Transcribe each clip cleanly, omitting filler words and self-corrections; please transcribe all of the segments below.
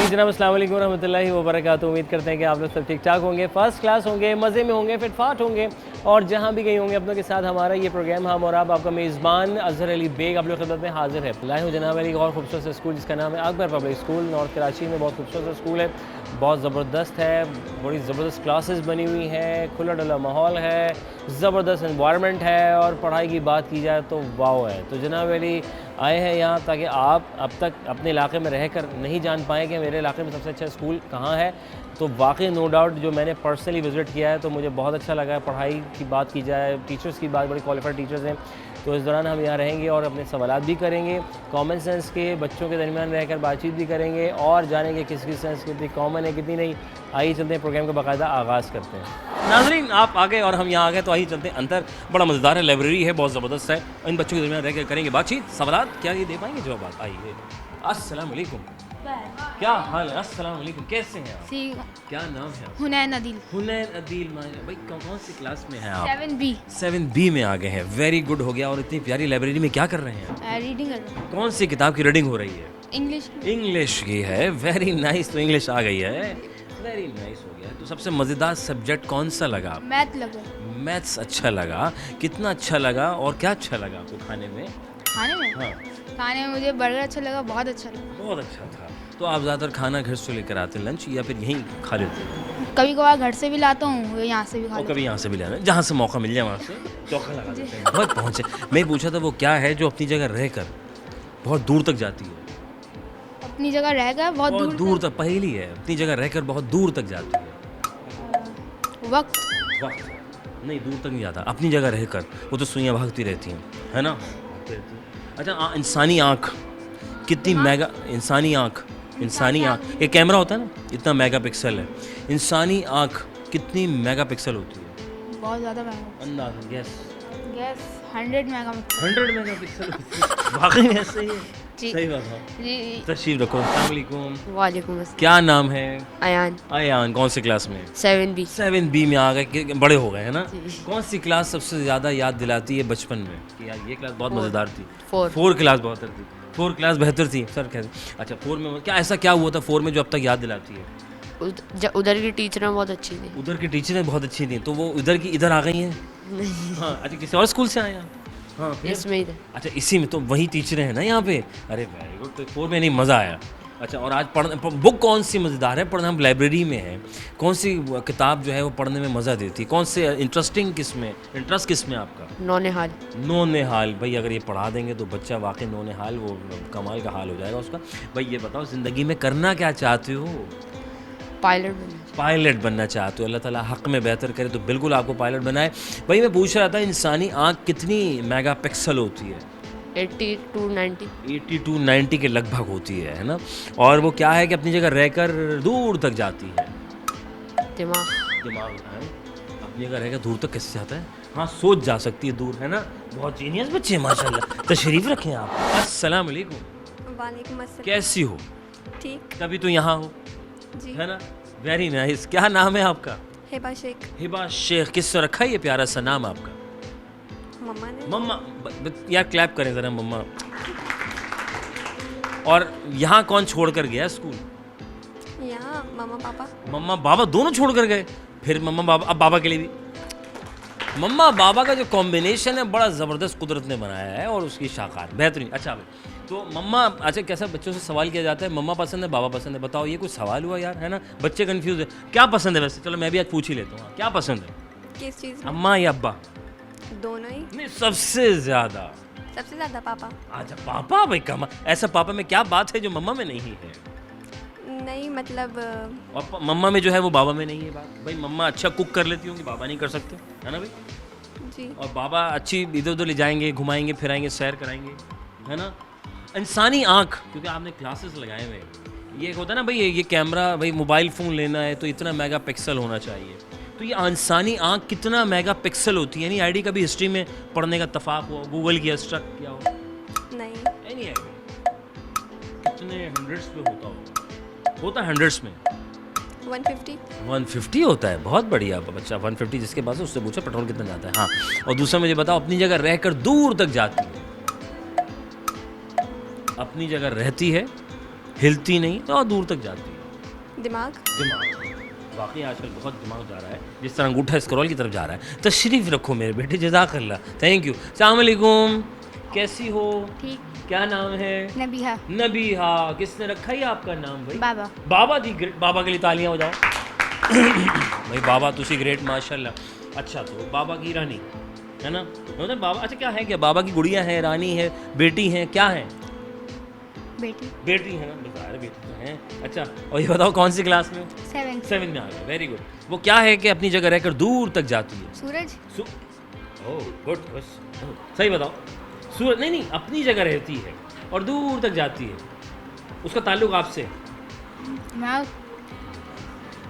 जी जनाब, अस्सलाम वालेकुम रहमतुल्लाहि व बरकातुहू। उम्मीद करते हैं कि आप लोग सब ठीक ठाक होंगे, फ़र्स्ट क्लास होंगे, मज़े में होंगे, फिटफाट होंगे और जहाँ भी गए होंगे अपनों के साथ। हमारा ये प्रोग्राम हम और आप, आपका मेज़बान अज़हर अली बेग आप लोग की खिदमत में हाजिर है। लाए हूँ जनाब अली और खूबसूरत सा स्कूल जिसका नाम है Akbar public school, north Karachi में। बहुत खूबसूरत सा स्कूल है, बहुत ज़बरदस्त है, बड़ी ज़बरदस्त क्लासेस बनी हुई हैं, खुला डुला माहौल है, ज़बरदस्त एनवायरनमेंट है और पढ़ाई की बात की जाए तो वाओ है। तो जनाब अली आए हैं यहाँ ताकि आप अब तक अपने इलाके में रहकर नहीं जान पाए कि मेरे इलाके में सबसे अच्छा स्कूल कहाँ है। तो वाकई नो डाउट जो मैंने पर्सनली विज़िट किया है तो मुझे बहुत अच्छा लगा है। पढ़ाई की बात की जाए, टीचर्स की बात, बड़ी क्वालिफाइड टीचर्स हैं। तो इस दौरान हम यहाँ रहेंगे और अपने सवालात भी करेंगे, कॉमन सेंस के बच्चों के दरमियान रहकर बातचीत भी करेंगे और जानेंगे किसकी सेंस कितनी कॉमन है कितनी नहीं। आइए चलते हैं, प्रोग्राम का बाकायदा आगाज़ करते हैं। नाज़रीन आप आ गए और हम यहाँ आ गए, तो आइए चलते हैं अंदर। बड़ा मज़ेदार है, लाइब्रेरी है, बहुत ज़बरदस्त है। इन बच्चों के दरमियान रह कर करेंगे बातचीत, सवालात। क्या ये दे पाएंगे जवाब? आइए। अस्सलाम वालेकुम, क्या हाल है? अस्सलाम वालेकुम, कैसे हैं आप? क्या नाम है आपका? हुनैन अदील। हुनैन अदील। भाई कौन सी क्लास में हैं आप? 7B। 7B में आ गए हैं, वेरी गुड हो गया। और इतनी प्यारी लाइब्रेरी में क्या कर रहे हैं? रीडिंग कर रहा हूँ। कौन सी किताब की रीडिंग हो रही है? इंग्लिश। इंग्लिश की है, वेरी नाइस। तो इंग्लिश आ गई है, वेरी नाइस हो गया। तो सबसे मज़ेदार सब्जेक्ट कौन सा लगा? मैथ लगा। मैथ्स अच्छा लगा। कितना अच्छा लगा और क्या अच्छा लगा आपको खाने में? खाने में? हाँ, खाने में मुझे बर्गर अच्छा लगा, बहुत अच्छा लगा। बहुत अच्छा था। तो आप ज़्यादातर खाना घर से लेकर आते हैं लंच, या फिर यहीं खा लेते हैं? कभी कभार घर से भी लाता हूँ, यहाँ से भी खा और लेता कभी यहाँ से भी लेना, जहाँ से मौका मिल जाए वहाँ से चौका लगा देते हैं। बहुत पहुँचे। मैं पूछा था वो क्या है जो अपनी जगह रहकर बहुत दूर तक जाती है? हूँ। अपनी जगह रह गया बहुत बहुत दूर तक पहेली है, अपनी जगह रहकर बहुत दूर तक जाती है। वक्त। वक्त नहीं, दूर तक नहीं जाता। अपनी जगह रहकर वो तो सुइयाँ भागती रहती हैं, है ना? भागती रहती हैं। अच्छा, इंसानी आँख कितनी मेगा, इंसानी आँख ये कैमरा होता है ना, इतना मेगापिक्सल है। इंसानी आँख कितनी मेगापिक्सल होती है? बहुत ज़्यादा महंगा। अंदाज़ा गैस। Gas 100 megapixel. 100 मेगापिक्सल होती है। वाकई में ऐसे ही है? जी। सही बात है। जी। तशरीफ रखो। अस्सलाम वालेकुम। वालेकुम अस्सलाम। क्या नाम है? अयान। अयान। कौन सी क्लास में? 7B। 7B में आ गए, बड़े हो गए है ना? जी। कौन सी क्लास सबसे ज़्यादा याद दिलाती है बचपन में कि यार ये क्लास बहुत मज़ेदार थी? 4। 4 क्लास बेहतर थी। 4 क्लास बेहतर थी सर, कहते। अच्छा, 4 में क्या ऐसा क्या हुआ था 4 में जो अब तक याद दिलाती है? उधर की टीचरें बहुत अच्छी थी। उधर की टीचरें बहुत अच्छी थी, तो वो उधर की इधर आ गई हैं? नहीं, हाँ। अच्छा, किसी और स्कूल से आए हैं? हाँ, फिर? इसमें ही थे। अच्छा, इसी में तो वही टीचरें हैं ना यहाँ पे? अरे वेरी गुड। तो 4 में नहीं मज़ा आया? अच्छा, और आज बुक कौन सी मज़ेदार है पढ़ना? हम लाइब्रेरी में हैं, कौन सी किताब जो है वो पढ़ने में मज़ा देती है? कौन से इंटरेस्ट किस में आपका? नौनिहाल। नौनिहाल। भाई अगर ये पढ़ा देंगे तो बच्चा वाकई नौनिहाल, वो कमाल का हाल हो जाएगा उसका। भाई ये बताओ, ज़िंदगी में करना क्या चाहते हो? पायलट बना। पायलट बनना चाहते हो? अल्लाह ताला हक़ में बेहतर करे तो बिल्कुल आपको पायलट बनाए। भाई मैं पूछ रहा था, इंसानी आँख कितनी मेगापिक्सल होती है? 80 to 90। 80 to 90 के लगभग होती है ना? और वो क्या है कि अपनी जगह रहकर दूर तक जाती है? दिमाग है? अपनी जगह रहकर दूर तक कैसे जाता है? हाँ, सोच जा सकती है दूर, है ना? बहुत जीनियस बच्चे हैं माशाल्लाह। तशरीफ़ रखें आप। अस्सलाम वालेकुम। वालेकुम अस्सलाम। कैसी हो? ठीक। तभी तो यहाँ हो, जी। है ना? Very nice. क्या नाम है आपका? हिबा शेख। हिबा शेख। किससे रखा है ये प्यारा सा नाम आपका? मम्मा ने। मम्मा। यार क्लैप करें ज़रा मम्मा। और यहाँ कौन छोड़ कर गया स्कूल? यहाँ मम्मा पापा। मम्मा बाबा दोनों छोड़ कर गए? फिर मम्मा बाबा, अब बाबा के लिए भी? मम्मा बाबा का जो कॉम्बिनेशन है बड़ा ज़बरदस्त कुदरत ने बनाया है और उसकी शाखार बेहतरीन। अच्छा भाई, तो मम्मा, अच्छा कैसा बच्चों से सवाल किया जाता है, मम्मा पसंद है बाबा पसंद है? बताओ, ये कोई सवाल हुआ यार, है ना? बच्चे कंफ्यूज है। क्या पसंद है वैसे? चलो मैं भी आज पूछ ही लेता हूँ, क्या पसंद है? किस चीज़ में? अम्मा या अब्बा? दोनों ही। नहीं, सबसे ज़्यादा। सबसे ज़्यादा पापा। अच्छा पापा। भाई कमा, ऐसा पापा में क्या बात है जो मम्मा में नहीं है? नहीं मतलब और मम्मा में जो है वो बाबा में नहीं है बात। भाई मम्मा अच्छा कुक कर लेती होंगी, बाबा नहीं कर सकते, है ना भाई? जी। और बाबा अच्छी इधर उधर ले जाएंगे, घुमाएंगे फिराएंगे, सैर कराएंगे, है ना? इंसानी आँख, क्योंकि आपने क्लासेस लगाए हुए हैं, ये होता है ना भाई, ये कैमरा, भाई मोबाइल फ़ोन लेना है तो इतना मेगापिक्सल होना चाहिए। तो ये इंसानी आँख कितना मेगापिक्सल होती है? यानी आईडी का भी हिस्ट्री में पढ़ने का इत्तफाक हो, गूगल की स्ट्रक किया हो? नहीं। नहीं है। कितने हंड्रेड्स पे होता है हंड्रेड्स में? 150। 150 होता है? बहुत बढ़िया बच्चा। 150 जिसके पास है उससे पूछो पेट्रोल कितना जाता है। हाँ, और दूसरा मुझे बताओ, अपनी जगह रहकर दूर तक जाती है? अपनी जगह रहती है, हिलती नहीं, तो और दूर तक जाती है। दिमाग दिमाग। वाकई आजकल बहुत दिमाग जा रहा है, जिस तरह अंगूठा स्क्रॉल की तरफ जा रहा है। तशरीफ़ रखो मेरे बेटे, जज़ाकल्लाह, थैंक यू। अस्सलाम वालेकुम, कैसी हो? ठीक। क्या नाम है? नबीहा। नबीहा। किसने रखा है आपका नाम भाई? बाबा। बाबा दी ग्रेट, बाबा के लिए तालियां बजाओ। भाई बाबा तुसी ग्रेट माशाल्लाह। अच्छा तो बाबा की रानी है ना, मतलब बाबा, अच्छा क्या है, क्या बाबा की गुड़िया है, रानी है, बेटी है, क्या है? बेटी। बेटी है ना, बेटा बेटी तो है। अच्छा और ये बताओ कौन सी क्लास में? 7। 7 में आ गए, वेरी गुड। वो क्या है कि अपनी जगह रहकर दूर तक जाती है? सूरज। ओह गुड, सही बताओ। सूरज नहीं, अपनी जगह रहती है और दूर तक जाती है, उसका ताल्लुक आपसे। माउथ।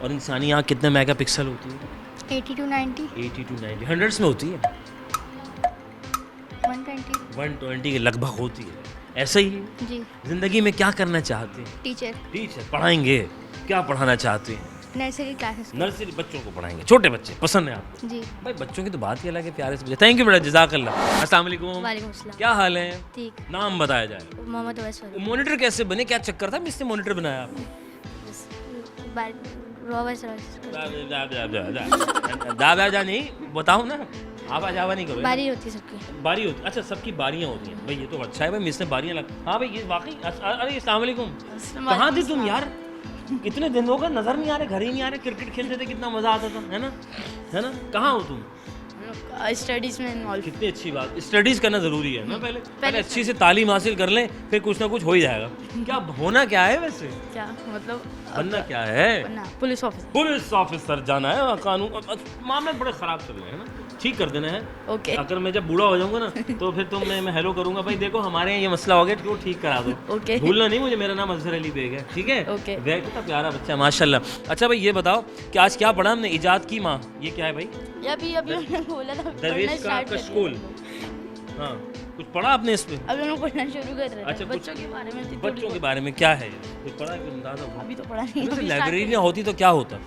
और इंसानी आँख कितने मेगापिक्सल होती है? 80 to 90। 80 to 90, हंड्रेड्स में होती है। 120। 120 के लगभग होती है। ऐसा ही है जी। जिंदगी में क्या करना चाहते हैं? टीचर। टीचर पढ़ाएंगे, क्या पढ़ाना चाहते हैं? Nursery classes. नर्सरी बच्चों को पढ़ाएंगे, छोटे बच्चे पसंद है आपको? जी। भाई बच्चों की तो बात ही अलग है, प्यारे से बच्चे। थैंक यू बेटा, जज़ाकल्लाह। अस्सलाम वालेकुम। वालेकुम अस्सलाम। क्या हाल है? ठीक। नाम बताया जाए। मोहम्मद अवैस। मॉनिटर कैसे बने, क्या चक्कर था किसने मॉनिटर बनाया आपको? रॉबर्ट दादा नहीं बताओ ना, आप आजावा नहीं करो। बारी होती है सबकी। बारी होती, अच्छा सबकी बारियाँ होती हैं भाई, ये तो अच्छा है भाई, मिसने बारियाँ लग। हाँ भाई ये वाकई। अरे अस्सलाम वालेकुम, कहाँ थे तुम यार? इतने दिन हो गए, नजर नहीं आ रहे, घर ही नहीं आ रहे। क्रिकेट खेलते थे, कितना मजा आता था, है ना, है ना? कहाँ हो तुम? स्टडीज में इन्वॉल्व। कितनी अच्छी बात, स्टडीज करना जरूरी है ना। पहले अच्छी से तालीम हासिल कर लें, फिर कुछ ना कुछ हो ही जाएगा। क्या होना क्या है वैसे? क्या मतलब? बनना क्या है? Police officer. पुलिस ऑफिसर जाना है। कानून मामले बड़े खराब चल रहे हैं ना, ठीक कर देना है। ओके। अगर मैं जब बूढ़ा हो जाऊंगा ना तो फिर तुम मैं हेलो करूंगा, भाई देखो हमारे यहाँ ये मसला हो गया, तो ठीक करा दो। ओके। भूलना नहीं मुझे, मेरा नाम अजहर अली बेग है, ठीक है? ओके। बेग कितना प्यारा बच्चा है माशाल्लाह। अच्छा भाई ये बताओ कि आज क्या पढ़ा हमने? इजाद की माँ, ये क्या है भाई? अभी मैंने बोला था दरवेश का कशकोल। हाँ कुछ पढ़ा आपने इस पे? अभी हम पढ़ना शुरू कर रहे हैं। अच्छा, बच्चों के बारे में। बच्चों के बारे में क्या है ये? कुछ पढ़ा है, कुछ अंदाजा हो? अभी तो पढ़ा नहीं। वैसे लाइब्रेरी ना होती तो क्या होता?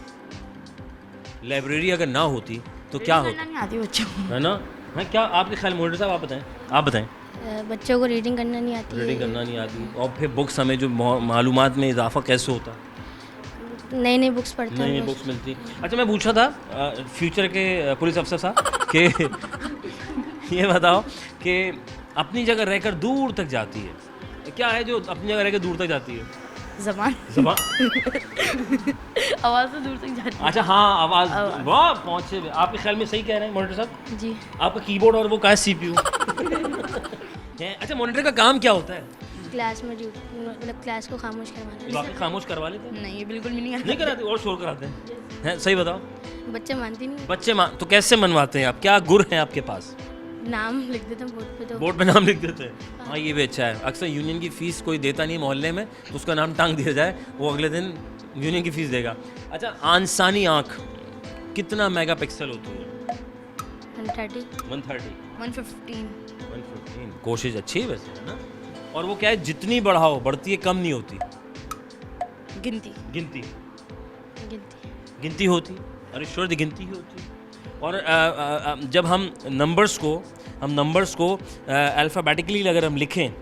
लाइब्रेरी अगर ना होती तो क्या होता? नहीं आती बच्चों को, है ना? हाँ क्या आपके ख्याल, मोटर साहब आप बताएं, आप बताएं। बच्चों को रीडिंग करना नहीं आती। रीडिंग करना नहीं आती, और फिर बुक्स हमें जो मालूमात में इजाफा कैसे होता? नई नई बुक्स पढ़ते नई नई हैं। बुक्स मिलती। अच्छा मैं पूछा था फ्यूचर के पुलिस अफसर साहब कि ये बताओ कि अपनी जगह रहकर दूर तक जाती है, क्या है जो अपनी जगह रहकर दूर तक जाती है? ज़बान। ज़बान। आवाज़ तो दूर तक जाती है। अच्छा हाँ आवाज़, वाह पहुँचे। आपके ख्याल में सही कह रहे हैं मॉनिटर साहब? जी। आपका कीबोर्ड और वो कहाँ CPU है? अच्छा मॉनिटर का काम क्या होता है? क्लास में मतलब क्लास को खामोश करवाना। बाकी खामोश करवा लेते हैं? नहीं, ये बिल्कुल भी नहीं नहीं कराते और शोर कराते हैं? सही बताओ। बच्चे मानते नहीं। बच्चे तो कैसे मनवाते हैं आप? क्या गुर हैं आपके पास? नाम लिख देते हैं बोर्ड पे तो। बोर्ड पे नाम लिख देते हैं। हाँ ये भी अच्छा है। अक्सर यूनियन की फ़ीस कोई देता नहीं मोहल्ले में, तो उसका नाम टांग दिया जाए, वो अगले दिन यूनियन की फ़ीस देगा। अच्छा इंसानी आँख कितना मेगापिक्सल होती है? 130। 130। 115। 115। कोशिश अच्छी है वैसे, है ना? और वो क्या है, जितनी बढ़ाओ बढ़ती है, कम नहीं होती। गिनती। गिनती गिनती। गिनती होती, अरे श्योर गिनती ही होती। और जब हम नंबर्स को अल्फ़ाबेटिकली अगर हम लिखें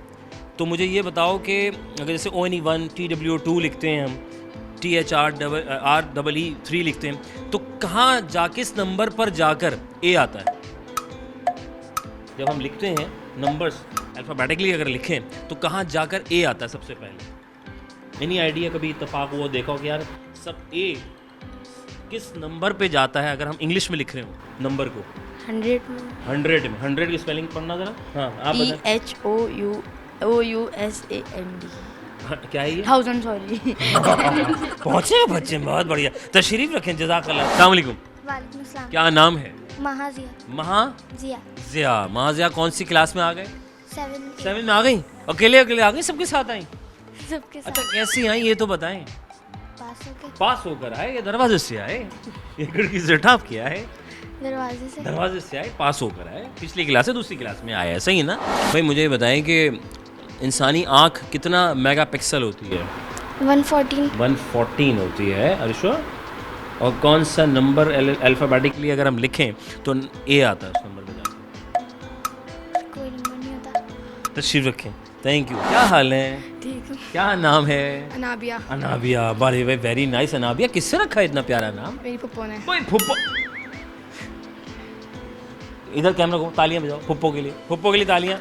तो मुझे ये बताओ कि अगर जैसे ONE1 TW2 लिखते हैं हम, THREE लिखते हैं, तो कहाँ जा किस नंबर पर जाकर A आता है? जब हम लिखते हैं नंबर्स अल्फ़ाबेटिकली अगर लिखें तो कहाँ जाकर A आता है सबसे पहले? Any idea? कभी इत्तेफाक हुआ देखो कि यार सब A किस नंबर पे जाता है अगर हम इंग्लिश में लिख रहे हो नंबर को? 100 में। 100 में। 100 की स्पेलिंग पढ़ना जरा। हाँ आप बताएं। THOUSAND। हाँ, क्या है ये? 1000 सॉरी। पहुँचे बच्चे, बहुत बढ़िया, तशरीफ रखें, जज़ाकल्लाह। अस्सलाम वालेकुम। वालेकुम सलाम। क्या नाम है? महाजिया। जिया। महाजिया कौन सी क्लास में आ गए? 7 में आ गई? अकेले आ गई, सबके साथ आई? सबके साथ। अच्छा कैसी आई ये तो बताएं। पास होकर आए या दरवाजे से आए? ये खिड़की से टॉप किया है? दरवाजे से आए, पास होकर आए। पिछली क्लास से दूसरी क्लास में आया, सही है ना? भाई मुझे बताएं कि इंसानी आँख कितना मेगापिक्सल होती है? 114 होती है। अरे श्योर? और कौन सा नंबर अल्फ़ाबेटिकली अगर हम लिखें तो A आता है उस नंबर पे जाकर? कोई नंबर नहीं होता। तशरीफ रखें, थैंक यू। क्या हाल है? ठीक हूँ। क्या नाम है? अनाबिया। अनाबिया। बारे वे वेरी नाइस अनाबिया। किससे रखा है इतना प्यारा नाम? मेरी पप्पो ने। कोई फुप्पो। इधर कैमरा को तालियां बजाओ फुप्पो के लिए। फुप्पो के लिए तालियां।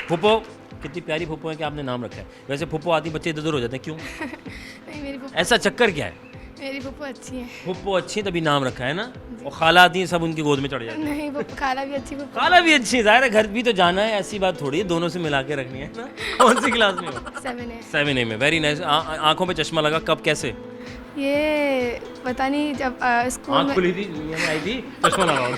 फुप्पो कितनी प्यारी फुप्पो है कि आपने नाम रखा है। वैसे फुप्पो आती बच्चे इधर उधर हो जाते हैं, क्यों? नहीं, मेरी पप्पो, ऐसा चक्कर क्या है? मेरी पप्पो अच्छी है। फुप्पो अच्छी है तभी नाम रखा है ना। और खाला आती है सब उनकी गोद में चढ़ जाते हैं। नहीं, पप्पो खाला भी अच्छी पप्पो। खाला भी अच्छी है, जाहिर है घर भी तो जाना है, ऐसी बात थोड़ी है, दोनों से मिला के रखनी है ना। कौन सी क्लास में हो? 7 है। 7A में। Very nice. आंखों पे चश्मा लगा कब कैसे? ये पता नहीं, जब स्कूल आँख में खुली थी यानी आई थी चश्मा लगाओ।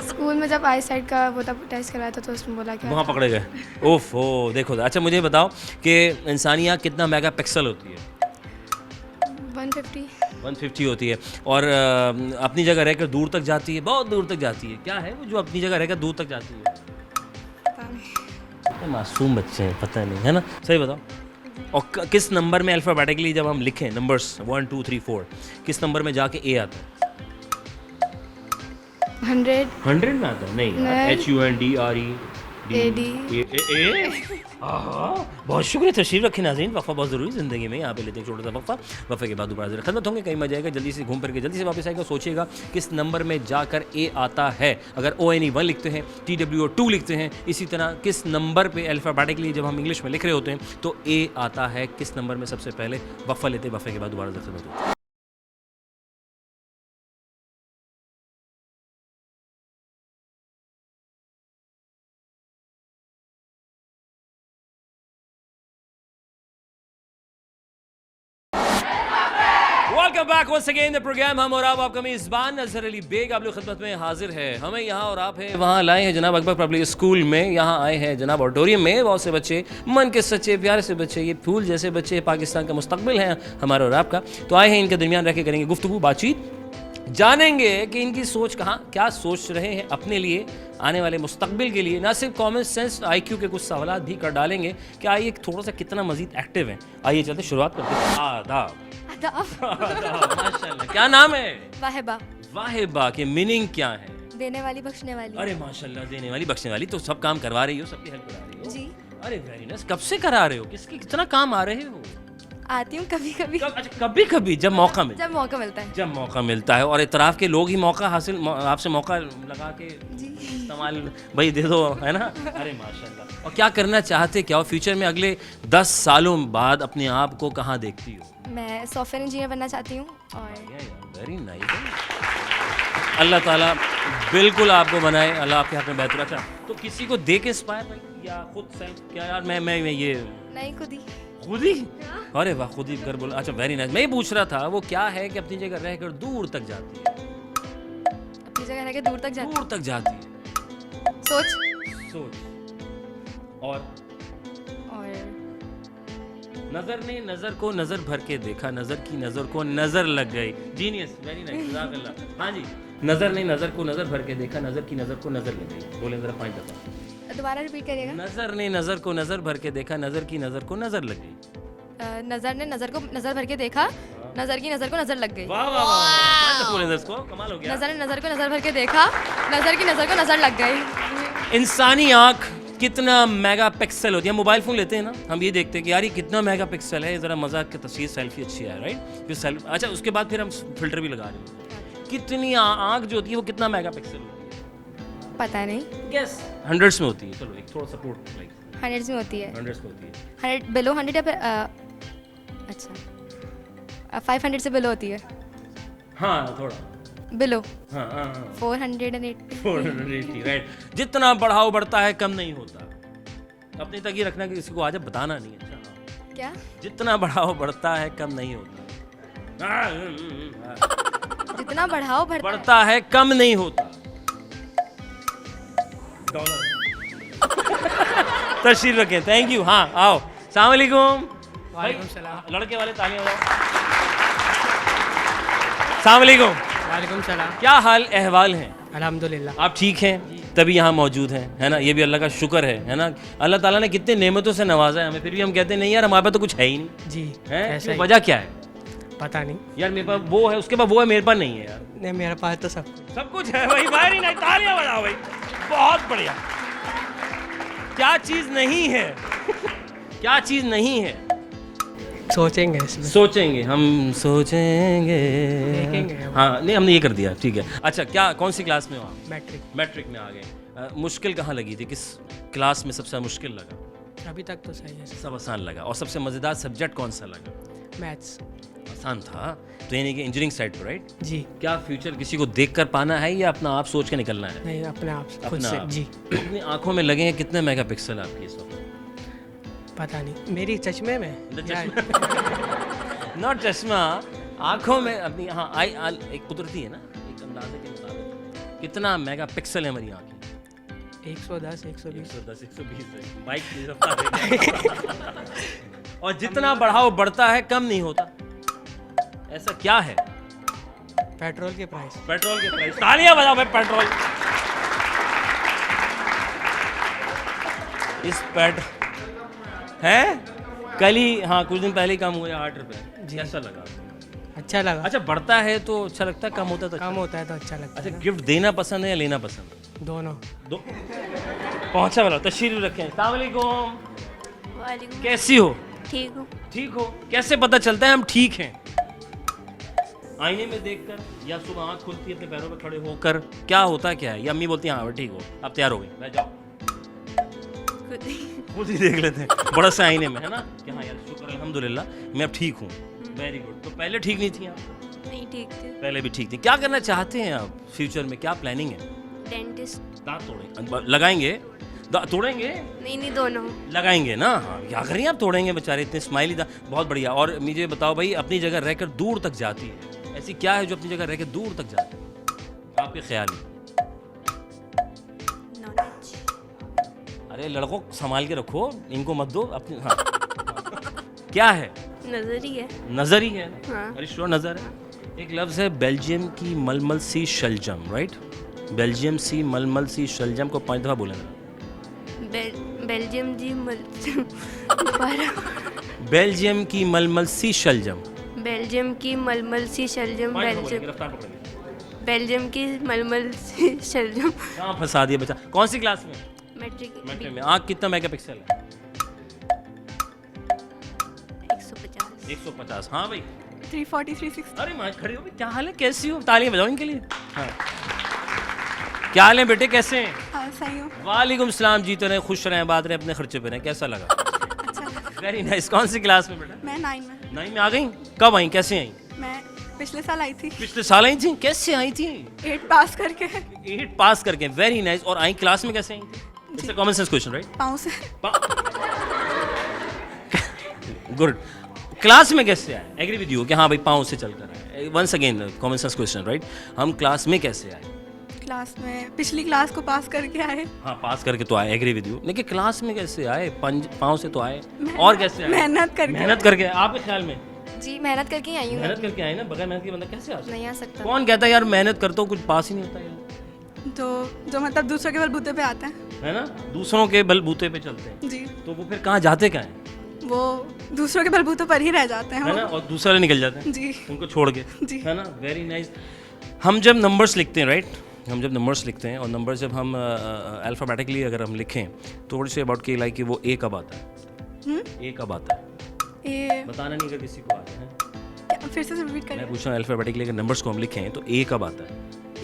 स्कूल में जब आई साइड का वो तब टेस्ट कराया था तो उसमें बोला क्या वहाँ पकड़े गए। ओफ हो देखो। अच्छा मुझे बताओ कि इंसानी आँख कितना मेगा पिक्सल होती है? 150। 150 होती है। और अपनी जगह रहकर दूर तक जाती है, बहुत दूर तक जाती है। क्या है वो जो अपनी जगह रहकर दूर तक जाती है? पता नहीं। ये मासूम बच्चे हैं, पता नहीं है ना। सही बताओ। और किस नंबर में अल्फ़ाबेटिकली जब हम लिखें नंबर्स 1 2 3 4 किस नंबर में जाके ए आता है? 100 100 में आता है? नहीं, नहीं। HUNDRE AD। बहुत शुक्रिया। तशरीफ रखें नाज़रीन। वक्फा बहुत ज़रूरी ज़िंदगी में। यहाँ पे लेते हैं छोटा सा वक्फा। वक्फे के बाद दोबारा खिदमत होंगे। कहीं मजा आएगा, जल्दी से घूम फिर के जल्दी से वापस आएगा। सोचिएगा किस नंबर में जाकर ए आता है। अगर ONE 1 लिखते हैं, TWO 2 लिखते हैं, इसी तरह किस नंबर पे अल्फ़ाबेटिकली जब हम इंग्लिश में लिख रहे होते हैं तो ए आता है किस नंबर में सबसे पहले। वक्फा लेते हैं, वक्फे के बाद दोबारा खिदमत होती है। Welcome back once again the programme. हम और आपका मेज़बान अज़हर अली बेग आप लोग खिदमत में हाजिर है। हमें यहाँ और आप हैं वहाँ लाए हैं जनाब अकबर पब्लिक स्कूल में। यहाँ आए हैं जनाब ऑडिटोरियम में। बहुत से बच्चे, मन के सच्चे प्यारे से बच्चे, ये फूल जैसे बच्चे पाकिस्तान का मुस्तकबिल हैं हमारा और आपका। तो आए हैं, इनके दरमियान रह के करेंगे गुफ्तगू, बातचीत, जानेंगे कि इनकी सोच कहाँ क्या सोच रहे हैं अपने लिए, आने वाले मुस्तकबिल के लिए। ना सिर्फ कॉमन सेंस IQ के कुछ सवालात भी कर डालेंगे कि आइए थोड़ा सा कितना मजीद एक्टिव हैं। आइए चलते शुरुआत करते हैं। आदाब। माशाल्लाह। क्या नाम है? वाहिबा। वाहिबा के मीनिंग क्या है? देने वाली बख्शने वाली। अरे माशाल्लाह, देने वाली बख्शने वाली। तो सब काम करवा रही हो, सबकी हेल्प करा रही हो? जी। अरे वेरी नाइस। कब से करा रहे हो? किसकी कितना काम आ रहे हो? आती हूँ कभी कभी। अच्छा कभी कभी जब मौका मिलता है। जब मौका मिलता है। जब मौका मिलता है और इतराफ़ के लोग ही मौका हासिल आपसे मौका लगा के इस्तेमाल भाई दे दो, है ना। अरे माशाल्लाह। और क्या करना चाहते क्या हो फ्यूचर में? अगले 10 सालों बाद अपने आप को कहाँ देखती हो? मैं सॉफ्टवेयर इंजीनियर बनना चाहती हूँ। और वेरी नाइस। अल्लाह ताला बिल्कुल आपको बनाए, अल्लाह आपके हाथ में बेहतर। अच्छा तो किसी को देख इंस्पायर भाई या खुद सेल्फ? क्या यार मैं ये नहीं, खुद ही। खुद ही? अरे वाह, खुद ही कर बोला। अच्छा वेरी नाइस। मैं ये पूछ रहा था वो क्या है कि अपनी जगह रहकर दूर तक जाती है? अपनी जगह रह के दूर तक जाती दूर तक जाती है। सोच। सोच। और और नजर ने नजर को नजर भर के देखा, नजर की नजर को नजर लग गई। जीनियस, वेरी नाइस, जज़ाकल्लाह। हाँ जी। नजर ने नजर को नजर भर के देखा, नजर की नजर को नजर लग गई। बोले जरा 5 दफा। दोबारा रिपीट करिएगा। नजर ने नजर को नजर भर के देखा, नजर की नजर को नजर लग गई। नजर ने नजर को नजर भर के देखा, नजर की नजर को नजर लग गई। वाह वाह वाह, बोले इसको कमाल हो गया। नजर ने नजर को नजर भर के देखा, नजर की नजर को नजर लग गई। इंसानी आँख कितना मेगा पिक्सल होती है? मोबाइल फ़ोन लेते हैं ना, हम ये देखते हैं कि यार ये कितना मेगा पिक्सल है, ज़रा मजाक की तस्वीर सेल्फी अच्छी है, राइट। फिर सेल्फी, अच्छा उसके बाद फिर हम फिल्टर भी लगा रहे हैं। कितनी आँख जो होती है वो कितना मेगा पिक्सल होती है? पता नहीं। यस, हंड्रेड्स में होती है। चलो एक थोड़ा सपोर्ट, लाइक 100 में होती है। 100 में होती है। 100 बिलो 100 या फिर अच्छा 500 से बिलो होती है। हाँ थोड़ा बिलो। हाँ 480। 480, राइट। जितना बढ़ाओ बढ़ता है कम नहीं होता। अपने तक ही रखना कि किसी को आज बताना नहीं। अच्छा क्या? जितना बढ़ाओ बढ़ता है कम नहीं होता। जितना बढ़ाओ बढ़ता है कम नहीं होता। तशरीफ रखें। Thank you. हाँ आओ। अस्सलाम वालेकुम। वालेकुम सलाम। लड़के वाले तालियां बजाओ। अस्सलाम वालेकुम। वालेकुम सलाम। क्या हाल अहवाल हैं? अल्हम्दुलिल्लाह। आप ठीक हैं? तभी यहाँ मौजूद हैं, है ना। ये भी अल्लाह का शुक्र है ना। अल्लाह ताला ने कितने नेमतों से नवाजा है हमें, फिर भी हम कहते हैं नहीं यार हमारे पास तो कुछ है ही नहीं। जी है ऐसा ही। वजह क्या है? पता नहीं। यार मेरे पास वो है, उसके पास वो है, मेरे पास नहीं है यार। नहीं मेरे पास तो सब सब कुछ है भाई। बाहर ही नहीं। तालियां बजाओ भाई, बहुत बढ़िया। क्या चीज नहीं है? क्या चीज नहीं है? सोचेंगे इसमें। सोचेंगे, हम सोचेंगे। देखेंगे हम। हाँ नहीं, हमने ये कर दिया, ठीक है। अच्छा, क्या कौन सी क्लास में हो आप? मैट्रिक। मैट्रिक में आ गए। मुश्किल कहाँ लगी थी? किस क्लास में सबसे मुश्किल लगा? अभी तक तो सही है। सब आसान लगा। और सबसे मज़ेदार सब्जेक्ट कौन सा लगा? मैथ्स। आसान था। तो यानी कि इंजीनियरिंग साइड पर, राइट? जी। क्या फ्यूचर किसी को देख कर पाना है या अपना आप सोच के निकलना है? नहीं, अपने आप खुद अपना से। आप। जी। अपनी आंखों में लगे हैं कितने मेगापिक्सल आपकी इस वक्त? पता नहीं, मेरी चश्मे में नॉट चश्मा, आंखों में अपनी। हाँ, आई एक कुदरती है ना, एक अंदाजे के मुताबिक कितना मेगापिक्सल है हमारी आंखें? 110, 120। 110, 120 है। बाइक की रफ्तार है। और जितना बढ़ाओ बढ़ता है, कम नहीं होता। ऐसा क्या है? पेट्रोल के प्राइस। पेट्रोल के प्राइस। तालियां बजाओ भाई, पेट्रोल। इस पेट है कल ही, हाँ कुछ दिन पहले ही कम हुए 8 रुपए। कैसा लगा? अच्छा लगा। अच्छा, बढ़ता है तो अच्छा लगता है, कम होता है तो कम होता है तो अच्छा लगता अच्छा, है। गिफ्ट देना पसंद है या लेना पसंद है? दोनों। दो। पहुंचा वाला तशरीफ रखें। अस्सलाम वालेकुम। कैसी हो? ठीक हूँ। ठीक हो? कैसे पता चलता है हम ठीक हैं? आईने में देखकर या सुबह आँख खुलती है अपने पैरों पे खड़े होकर? क्या होता क्या है? या अम्मी बोलती है हाँ ठीक हो, अब तैयार हो गई, बैठ जाओ। खुद ही देख लेते हैं बड़ा सा आईने में, है ना कि हाँ यार शुक्र अल्हम्दुलिल्लाह मैं अब ठीक हूँ। Very good. तो पहले ठीक नहीं थी आप? नहीं ठीक थे। पहले भी ठीक थी। क्या करना चाहते हैं आप फ्यूचर में? क्या प्लानिंग है? डेंटिस्ट। दांत तोड़ेंगे? लगाएंगे? तोड़ेंगे? नहीं दोनों। लगाएंगे ना। हाँ, क्या करें आप, तोड़ेंगे बेचारे, इतने स्माइली था। बहुत बढ़िया। और मुझे बताओ भाई, अपनी जगह रहकर दूर तक जाती है, ऐसी क्या है जो अपनी जगह रहकर दूर तक जाती है आपके ख्याल में? नॉलेज। अरे लड़कों संभाल के रखो, इनको मत दो अपनी। हाँ। क्या है? नजर ही है। नजर ही है। हाँ। अरे श्योर नजर है। एक लफ्ज है बेल्जियम की मलमल सी शलजम, राइट? बेल्जियम सी मलमल सी शलजम को 5 दफा बोले ना। बेल्जियम जी बेल्जियम की मलमल सी शलजम। बेल्जियम की मलमल सी शलजम। बेल्जियम की मलमल सी शलजम। कहाँ फंसा दिया बच्चा? कौन सी क्लास में? मैट्रिक। मैट्रिक में। आँख कितना मेगापिक्सल है? 150। 150। हाँ भाई। 340, 360। अरे माँ खड़ी हो, क्या हाल है, कैसी हो? तालियां बजाओ इनके लिए। हाँ। क्या हाल है बेटे, कैसे हैं? हाँ सही हूँ। वालेकुम सलाम। जीते रहे, खुश रहें, बात रहे, अपने खर्चे पे रहें। कैसा लगा? Very nice. कौन सी क्लास में बेटा? मैं 9 में। 9 में आ गई? कब आई, कैसे आई? मैं पिछले साल आई थी। पिछले साल आई थी? कैसे आई थी? 8 पास करके। 8 पास करके। Very nice. और आई क्लास में कैसे आई थी? It's a common sense question, right? पाँव से। गुड। क्लास में कैसे आए? एग्री विद यू कि हाँ भाई पाँव से चलकर आए। Once again common sense question, right? हम क्लास में कैसे आए? क्लास में पिछली क्लास को पास करके आए। हाँ पास करके तो आए, एग्री विद यू। लेकिन क्लास में कैसे आए? पाँव से तो आए। और कैसे आए? मेहनत करके। मेहनत करके। आपके ख्याल में? जी मेहनत करके ही आई हूँ। मेहनत करके आए ना। बगैर मेहनत के बंदा कैसे आ सकता? नहीं आ सकता। कौन कहता है यार मेहनत करता हूँ कुछ पास ही नहीं होता यार? जो मतलब दूसरों के बलबूते पे आते हैं। है ना, दूसरों के बलबूते पे चलते हैं। जी। तो वो फिर कहाँ जाते क्या हैं? वो दूसरों के बलबूते पर ही रह जाते हैं है ना, वो। और दूसरे निकल जाते हैं जी। उनको छोड़ के। जी। है ना, वेरी नाइस। हम जब नंबर्स लिखते हैं, राइट? हम जब नंबर्स लिखते हैं और नंबर जब हम अल्फ़ाबेटिकली अगर हम लिखें तो थोड़ी सी अबाउट के लाइक कि वो ए कब आता है? ए कब आता है? ए बताना नहीं अगर किसी को आता है। फिर से रिपीट मैं करिए। पूछ रहा हूँ अल्फ़ाबेटिकली अगर नंबर्स को हम लिखें तो ए कब आता है?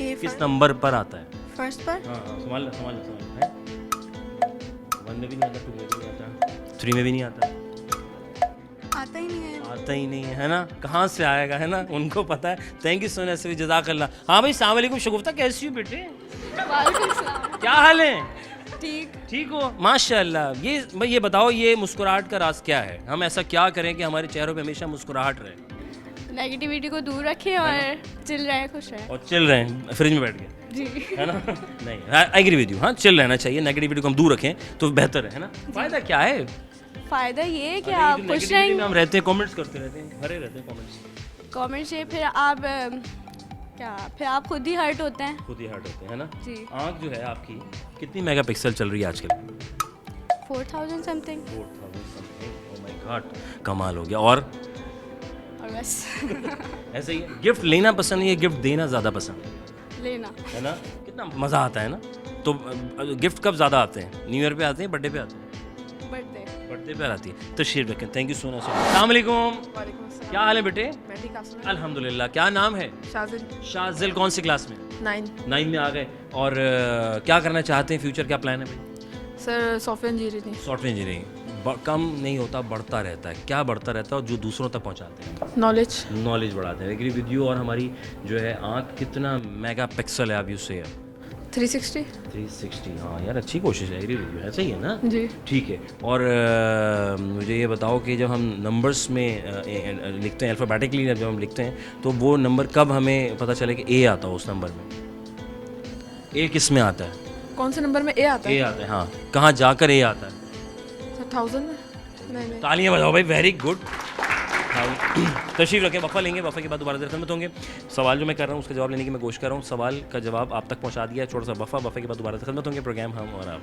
ए किस नंबर पर आता है? फर्स्ट पर। हाँ हाँ, संभाल लो, संभाल लो, संभाल लो। 1 में भी नहीं आता, 2 में भी नहीं आता, 3 में भी नहीं आता। आता ही नहीं है। आता ही नहीं है ना, कहाँ से आएगा, है ना, उनको पता है। थैंक यू सो मच, जज़ाकल्लाह। हाँ भाई सलाम वालेकुम शगुफ्ता, कैसी हो बेटे? क्या हाल है? ठीक। ठीक हो? माशाल्लाह। ये भाई ये बताओ, ये मुस्कुराहट का राज क्या है? हम ऐसा क्या करें कि हमारे चेहरों पे हमेशा मुस्कुराहट रहे? नेगेटिविटी को दूर रखें और चिल रहे, खुश रहे। और चिल रहे हैं फ्रिज में बैठ के, जी। है ना? नहीं, आई एग्री विद यू। हाँ, चिल रहना चाहिए, नेगेटिविटी को हम दूर रखें तो बेहतर है ना? फायदा क्या है? फायदा ये है कि अरे, आप ये जो खुश negativity में रहेंगे। हम रहते हैं, कमेंट्स करते रहते हैं, भरे रहते हैं कमेंट्स। कमेंट से फिर आप फिर आप खुद ही हर्ट होते हैं। खुद ही हर्ट होते हैं, है ना? जी। आँख जो है आपकी कितनी मेगापिक्सल चल रही है आजकल? 4000 something. 4000 something. Oh my God, कमाल हो गया। और बस ऐसे ही गिफ्ट लेना पसंद है या गिफ्ट देना ज़्यादा पसंद है? लेना। है ना? कितना मज़ा आता है ना? तो गिफ्ट कब ज़्यादा आते हैं? न्यू ईयर पे आते हैं, बर्थडे पे आते हैं? बर्थडे पे आती है। तशरीफ रखें। Thank you so much. अस्सलाम वालेकुम। क्या हाल है बेटे? अल्हम्दुलिल्लाह। क्या नाम है? शाजिल। कौन सी क्लास में? 9 में आ गए। और क्या करना चाहते हैं? फ्यूचर क्या प्लान है भाई? Sir software engineering. Software engineering. कम नहीं होता, बढ़ता रहता है। क्या बढ़ता रहता है और जो दूसरों तक पहुंचाते हैं? नॉलेज बढ़ाते हैं। Agree with you. और हमारी जो है आँख कितना मेगा पिक्सल है, आप यूज से 360। हाँ यार, अच्छी कोशिश है। एग्री विद यू है, सही है ना जी। ठीक है। और मुझे ये बताओ कि जब हम नंबर्स में लिखते हैं, अल्फ़ाबेटिकली जब हम लिखते हैं, तो वो नंबर कब हमें पता चले कि ए आता हो उस नंबर में? ए किस में आता है? कौन से नंबर में ए आता ए आता है, हाँ। कहाँ जाकर ए आता है? सर 1000 में? नहीं। तालियां बजाओ भाई, वेरी गुड। तशरीफ रखें, वफ़ा लेंगे। वफ़ा के बाद दोबारा से खिदमत होंगे। सवाल जो मैं कर रहा हूँ उसका जवाब लेने की मैं कोशिश कर रहा हूँ। सवाल का जवाब आप तक पहुँचा दिया है, छोटा सा वफ़ा। वफ़ा के बाद दोबारा से खिदमत होंगे। प्रोग्राम हम और आप।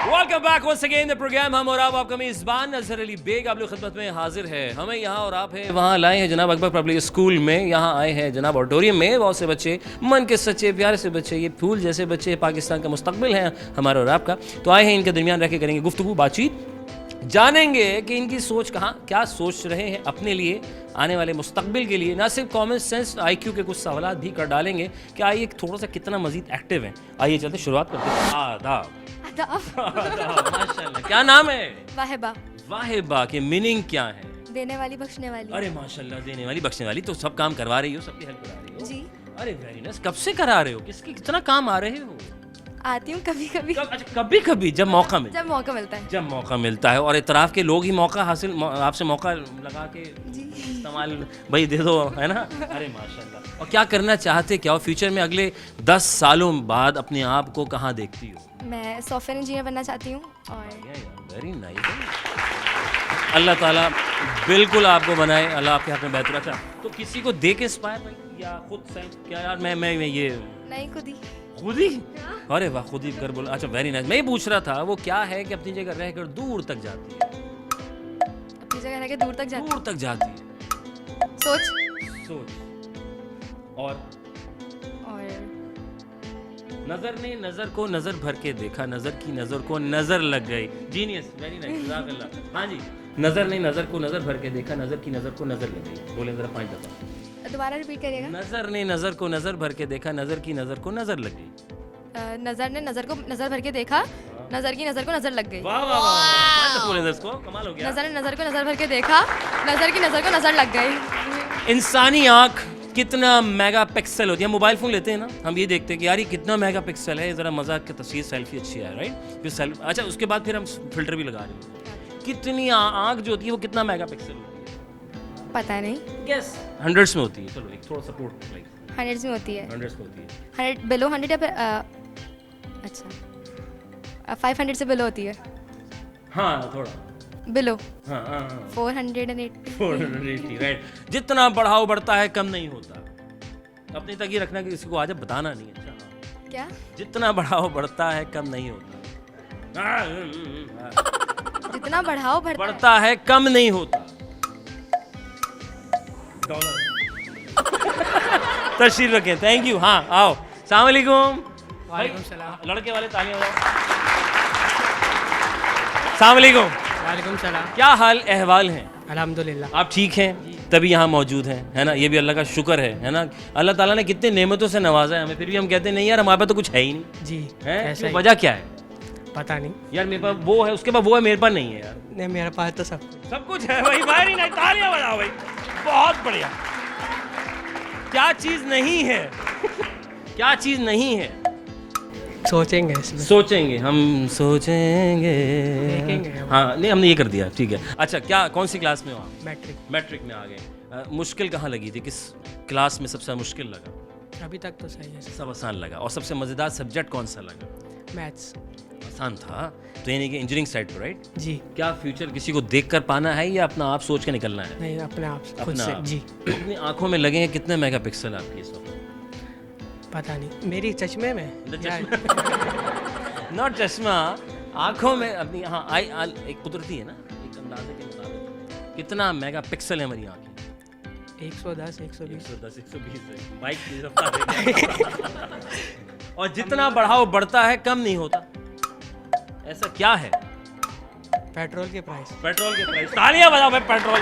Welcome back once again the programme हम और आप। आपका मेज़बान अजहर अली बेग आप लोग खिदमत में हाजिर है। हमें यहाँ और आप है वहाँ लाए हैं जनाब अकबर पब्लिक स्कूल में। यहाँ आए हैं जनाब ऑडिटोरियम में। बहुत से बच्चे, मन के सच्चे प्यारे से बच्चे, ये फूल जैसे बच्चे पाकिस्तान का मुस्तकबिल है हमारा और आपका। तो आए हैं, इनके दरमियान रह के करेंगे गुफ्तगू, बातचीत, जानेंगे कि इनकी सोच कहाँ क्या सोच रहे हैं अपने लिए, आने वाले मुस्तकबिल के लिए। ना सिर्फ कॉमन सेंस IQ के कुछ सवाल भी कर डालेंगे कि आइए थोड़ा सा कितना मजीद एक्टिव है। आइए चलते शुरुआत करते हैं। आदाब। माशाल्लाह। क्या नाम है? वाहिबा। वाहिबा के मीनिंग क्या है? देने वाली बख्शने वाली। अरे माशाल्लाह, देने वाली बख्शने वाली। तो सब काम करवा रही हो, सबकी हेल्प करा रही हो? जी। अरे वेरी नाइस। कब से करा रहे हो? किसकी कितना काम आ रहे हो? आती हूँ कभी कभी। अच्छा, कभी कभी जब मौका मिलता है। जब मौका मिलता है। जब मौका मिलता है। और इतराफ के लोग ही मौका हासिल, आपसे मौका लगा के इस्तेमाल भाई दे दो, है ना? अरे माशाल्लाह। और क्या करना चाहते क्या हो फ्यूचर में? अगले 10 सालों बाद अपने आप को कहाँ देखती हो? मैं सॉफ्टवेयर इंजीनियर बनना चाहती हूँ। और वेरी नाइस। अल्लाह ताला बिल्कुल आपको बनाए, अल्लाह आपके हाथ में बेहतर। अच्छा, तो किसी को देख के इंस्पायर भाई या खुद सेल्फ? क्या यार मैं ये नहीं, खुद ही? अरे वाह, खुद ही कर बोला। अच्छा वेरी नाइस। मैं ये पूछ रहा था वो क्या है कि अपनी जगह रहकर दूर तक जाती है? अपनी जगह रह के दूर तक जाती है। सोच। और नजर ने नजर को नजर भर के देखा, नजर की नजर को नजर लग गई। जीनियस, वेरी नाइस, जज़ाकल्लाह। हाँ जी। नजर ने नजर को नजर भर के देखा, नजर की नजर को नजर लग गई। बोले जरा 5 दफा दोबारा रिपीट करिएगा। नजर ने नजर को नजर भर के देखा, नजर की नजर को नजर लग गई। नजर ने नजर को नजर भर के देखा, नजर की नजर को नजर लग गई। वाह वाह वाह, बोले इसको, कमाल हो गया। नजर ने नजर को नजर भर के देखा, नजर की नजर को नजर लग गई। इंसानी आँख कितना मेगा पिक्सल होती है? मोबाइल फ़ोन लेते हैं ना, हम ये देखते हैं कि यार ये कितना मेगा पिक्सल है, ज़रा मज़ाक की तस्वीर, सेल्फी अच्छी है, राइट? फिर सेल्फी, अच्छा उसके बाद फिर हम फ़िल्टर भी लगा रहे हैं। कितनी आँख जो होती है वो कितना मेगा पिक्सल होती है? पता नहीं। यस, 100s में होती है। चलो एक थोड़ा सपोर्ट लाइक 100s में होती है। 100s में होती है। 100 बिलो 100 या फिर अच्छा 500 से बिलो होती है। हाँ थोड़ा बिलो। हाँ 480 राइट। जितना बढ़ाओ बढ़ता है, कम नहीं होता। अपने तक ही रखना कि किसी को आज बताना नहीं। अच्छा क्या? जितना बढ़ाओ बढ़ता है, कम नहीं होता। जितना बढ़ाओ बढ़ता है, कम नहीं होता। तशरीफ रखें। Thank you. हाँ आओ। अस्सलाम वालेकुम। वालेकुम सलाम। लड़के वाले तालियां बजाओ। अस्सलाम वालेकुम। वालेकुम सलाम। क्या हाल अहवाल हैं? अल्हम्दुलिल्लाह। आप ठीक हैं? तभी यहाँ मौजूद हैं, है ना? ये भी अल्लाह का शुक्र है ना? अल्लाह ताला ने कितने नेमतों से नवाजा है हमें, फिर भी हम कहते हैं नहीं यार हमारे पास तो कुछ है ही नहीं। जी है? ऐसा क्यों? ही। वजह क्या है? पता नहीं यार मेरे पास वो है, उसके पास वो है, मेरे पास नहीं है यार। नहीं, मेरे पास तो सब कुछ है भाई। भाई नहीं, तालियां बजाओ भाई, बहुत बढ़िया। क्या चीज़ नहीं है? क्या चीज़ नहीं है? सोचेंगे इसमें। सोचेंगे, हम सोचेंगे। देखेंगे हम। हाँ नहीं, हमने ये कर दिया, ठीक है। अच्छा, क्या कौन सी क्लास में हो आप? मैट्रिक। मैट्रिक में आ गए। मुश्किल कहाँ लगी थी? किस क्लास में सबसे मुश्किल लगा? अभी तक तो सही है। सब आसान लगा। और सबसे मज़ेदार सब्जेक्ट कौन सा लगा? मैथ्स। आसान था। तो यानी कि इंजीनियरिंग साइड पर, राइट? जी। क्या फ्यूचर किसी को देख कर पाना है या अपना आप सोच के निकलना है? नहीं, अपने आप खुद अपना से। आप। जी। अपनी आंखों में लगे हैं कितने मेगा पिक्सल आपकी इस वक्त? पता नहीं, मेरी चश्मे में। नॉट चश्मा, आंखों में अपनी, हाँ आई एक कुदरती है ना, एक अंदाजे के मुताबिक कितना मेगा पिक्सल है हमारी आंखें? 110 120 110 120 है। बाइक की रफ्तार और जितना बढ़ाओ बढ़ता है, कम नहीं होता। ऐसा क्या है? पेट्रोल के प्राइस। पेट्रोल के प्राइस। तालियां बजाओ भाई पेट्रोल।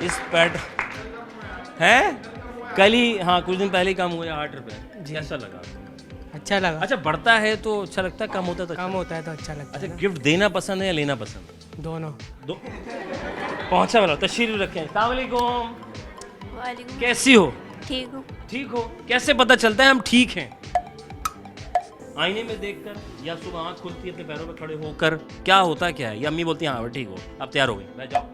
इस पेट्रोल है कल ही, हाँ कुछ दिन पहले ही कम हुआ 8 रुपए। कैसा लगा? अच्छा लगा। अच्छा बढ़ता है तो अच्छा लगता है, कम होता है तो कम होता है तो अच्छा लगता अच्छा है गिफ्ट देना पसंद है या लेना पसंद है? दोनों। दो पहुंचा वाला तशरीफ रखें। अस्सलाम वालेकुम। वालेकुम। कैसी हो? ठीक हूँ। ठीक हो? कैसे पता चलता है हम ठीक हैं? आईने में देखकर या सुबह आँख खुलती है अपने पैरों पे खड़े होकर? क्या होता है, क्या है? या अम्मी बोलती है हाँ ठीक हो, अब तैयार हो गई, बैठ जाओ।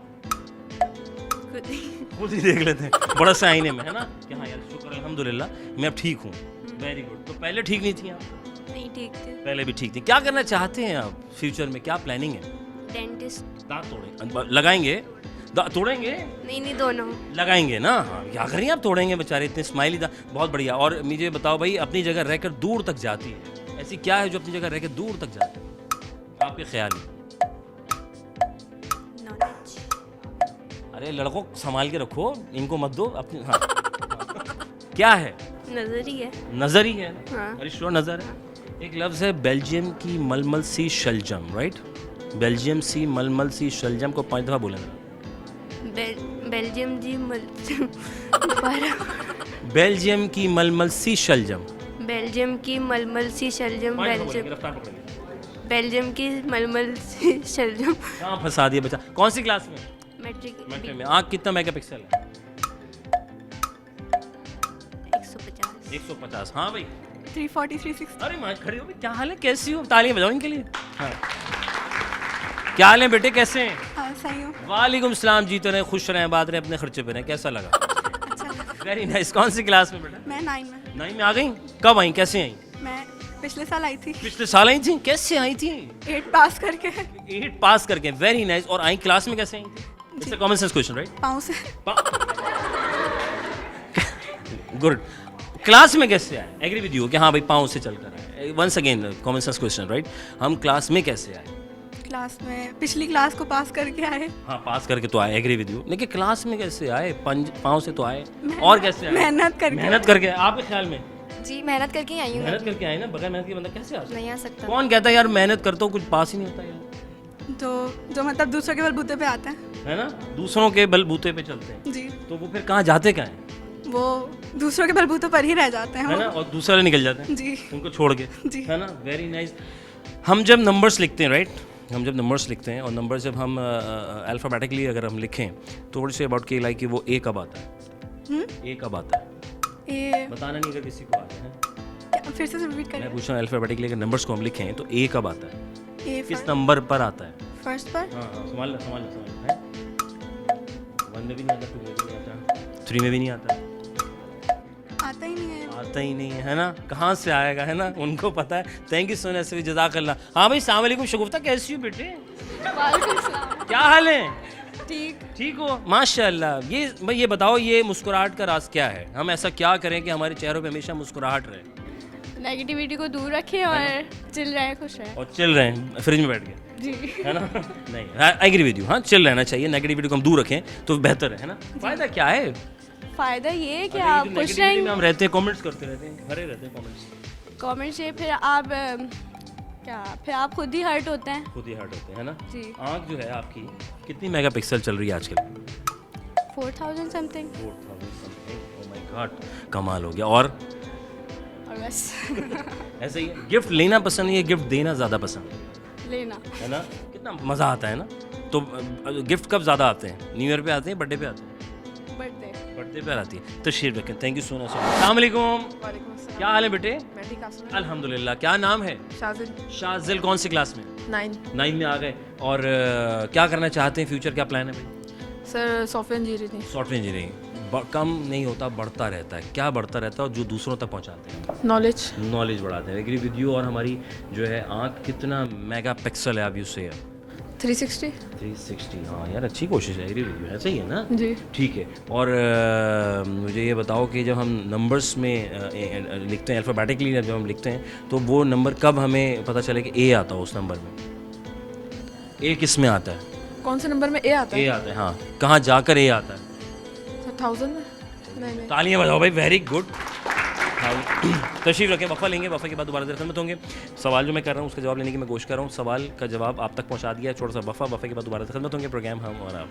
खुद ही देख लेते हैं बड़ा सा आईने में, है ना कि हाँ यार शुक्र अल्हम्दुलिल्लाह मैं अब ठीक हूँ। Very good. तो पहले ठीक नहीं थी आप? नहीं ठीक थे। पहले भी ठीक थी। क्या करना चाहते हैं आप फ्यूचर में, क्या प्लानिंग है? डेंटिस्ट। दांत तोड़े लगाएंगे? तोड़ेंगे? नहीं दोनों। लगाएंगे ना। हाँ क्या करेंगे आप, तोड़ेंगे बेचारे, इतने स्माइली बहुत बढ़िया। और मुझे बताओ भाई, अपनी जगह रहकर दूर तक जाती है, ऐसी क्या है जो अपनी जगह रहकर दूर तक जाती है आपके ख्याल में? नॉलेज। अरे लड़कों संभाल के रखो, इनको मत दो अपनी। हाँ क्या है? नजर ही है। नजर ही है। हाँ। अरे श्योर नजर है। एक लफ्ज है बेल्जियम की मलमल सी शलजम, राइट? बेल्जियम सी मलमल सी शलजम को 5 दफा बोले ना। बेल्जियम जी बेल्जियम की मलमल सी शलजम। बेल्जियम की मलमल सी शलजम। 5 दफा बोलेंगे, रफ्तार पकड़िए। बेल्जियम की मलमल सी शलजम। कहाँ फंसा दिया बच्चा? कौन सी क्लास में? मैट्रिक। मेट्रो में। आँख कितना मेगापिक्सल है? 150। 150। हाँ भाई 340 360। अरे माँ खड़ी हो भाई, क्या हाल है, कैसी हो? तालियां बजाओ इनके लिए। हाँ। क्या हाल है बेटे, कैसे हैं? हाँ सही हूँ। वालेकुम सलाम। जीते रहे, खुश रहें, बात रहे, अपने खर्चे पे रहें। कैसा लगा? अच्छा वेरी नाइस। कौन सी क्लास में बेटा? मैं 9 में। 9 में आ गई? कब आई, कैसे आई? मैं पिछले साल आई थी। पिछले साल आई थी? कैसे आई थी? 8 पास करके। 8 पास करके। Very nice. और आई क्लास में कैसे आई थी? It's a common sense question, right? पाँव से। गुड। क्लास में कैसे आए? एग्री विद यू कि हाँ भाई पाँव से चलकर आए। Once again common sense question, right? हम क्लास में कैसे आए? क्लास में पिछली क्लास को पास करके आए। हाँ पास करके तो आए, एग्री विद यू। लेकिन क्लास में कैसे आए? पाँव से तो आए। और कैसे आए? मेहनत करके। मेहनत करके। आपके ख्याल में? जी मेहनत करके ही आई हूँ। मेहनत करके आए ना, बगैर मेहनत के बंदा कैसे आ सकता है? नहीं आ सकता। कौन कहता है यार मेहनत करता हूँ कुछ पास ही नहीं होता यार? जो मतलब दूसरों के बलबूते पे आते हैं। है ना, दूसरों के बलबूते पे चलते हैं। जी। तो वो फिर कहाँ जाते कहाँ हैं? वो दूसरों के बलबूते पर ही रह जाते हैं है ना, वो। और दूसरे वाले निकल जाते हैं जी। उनको छोड़ के। जी। है ना, वेरी नाइस। हम जब नंबर्स लिखते हैं, राइट, हम जब नंबर्स लिखते हैं और नंबर जब हम अल्फ़ाबेटिकली अगर हम लिखें तो थोड़ी सी अबाउट के लाइक कि वो ए कब आता है? ए कब आता है? ए बताना नहीं अगर किसी को आता है। क्या- फिर से रिपीट मैं करें। पूछ रहा हूँ अल्फ़ाबेटिकली अगर नंबर्स को हम लिखें तो ए कब आता है? ए किस नंबर पर आता है? फर्स्ट पर। हाँ हाँ संभाल संभाल संभाल। 1 में भी नहीं आता, 2 में भी नहीं आता, 3 में भी नहीं आता। आता ही नहीं है। आता ही नहीं है ना, कहाँ से आएगा, है ना, उनको पता है। थैंक यू सो मच, जज़ाकल्लाह। हाँ भाई अस्सलाम वालेकुम शगुफ्ता, कैसी हो बेटे? वालेकुम सलाम। क्या हाल है? ठीक। ठीक हो? माशाल्लाह। ये भाई ये बताओ, ये मुस्कुराहट का राज क्या है? हम ऐसा क्या करें कि हमारे चेहरों पे हमेशा मुस्कुराहट रहे नेगेटिविटी को दूर रखें और चिल रहे, खुश रहे। और चिल रहे हैं फ्रिज में बैठ के, जी। है ना? नहीं, आई एग्री विद यू। हाँ चिल रहना चाहिए, नेगेटिविटी को हम दूर रखें तो बेहतर है ना? फायदा क्या है? फायदा ये है कि अच्छा, ये आप जो खुश negativity रहेंगे। में हम रहते हैं, कमेंट्स करते रहते हैं, भरे रहते हैं कमेंट्स। कमेंट से फिर आप फिर आप खुद ही हर्ट होते हैं। खुद ही हर्ट होते हैं ना? जी। आँख जो है आपकी कितनी मेगापिक्सल चल रही है आजकल? 4000 something. 4000 something. Oh my God, कमाल हो गया। और बस ऐसे ही गिफ्ट लेना पसंद है या गिफ्ट देना ज़्यादा पसंद है? लेना। है ना, कितना मज़ा आता है ना? तो गिफ्ट कब ज़्यादा आते हैं? न्यू ईयर पे आते हैं, बर्थडे पे आते हैं? बर्थडे। बर्थडे पे आती है। तशरीफ रखें। Thank you so much. अस्सलाम वालेकुम। वालेकुम सलाम। क्या हाल है बेटे? मैं ठीक हूँ। अल्हम्दुलिल्लाह। क्या नाम है? शाजिल। शाजिल। कौन सी क्लास में? 9। 9 में आ गए। और क्या करना चाहते हैं, फ्यूचर क्या प्लान है भाई? Sir software engineering. Software engineering. कम नहीं होता, बढ़ता रहता है। क्या बढ़ता रहता है? और जो दूसरों तक पहुंचाते हैं, नॉलेज। नॉलेज बढ़ाते हैं। Agree with you. और हमारी जो है आँख कितना मेगा पिक्सल है, आप यू से 360 360, हाँ यार अच्छी कोशिश है, ऐसा ही है ना? जी। ठीक है। और मुझे ये बताओ कि जब हम नंबर्स में लिखते हैं अल्फ़ाबेटिकली, जब हम लिखते हैं तो वो नंबर कब हमें पता चले कि ए आता हो उस नंबर में? ए किस में आता है? कौन से नंबर में ए आता ए है? आता है, हाँ। कहाँ जाकर ए आता है? सर 1000 में? नहीं। तालियां बजाओ भाई, वेरी गुड। तशरीफ रखें, वफ़ा लेंगे, वफ़ा के बाद दोबारा से खिदमत होंगे। सवाल जो मैं कर रहा हूँ उसका जवाब लेने की मैं कोशिश कर रहा हूँ, सवाल का जवाब आप तक पहुँचा दिया है, छोटा सा वफ़ा के बाद दोबारा से खिदमत होंगे। प्रोग्राम हम और आप।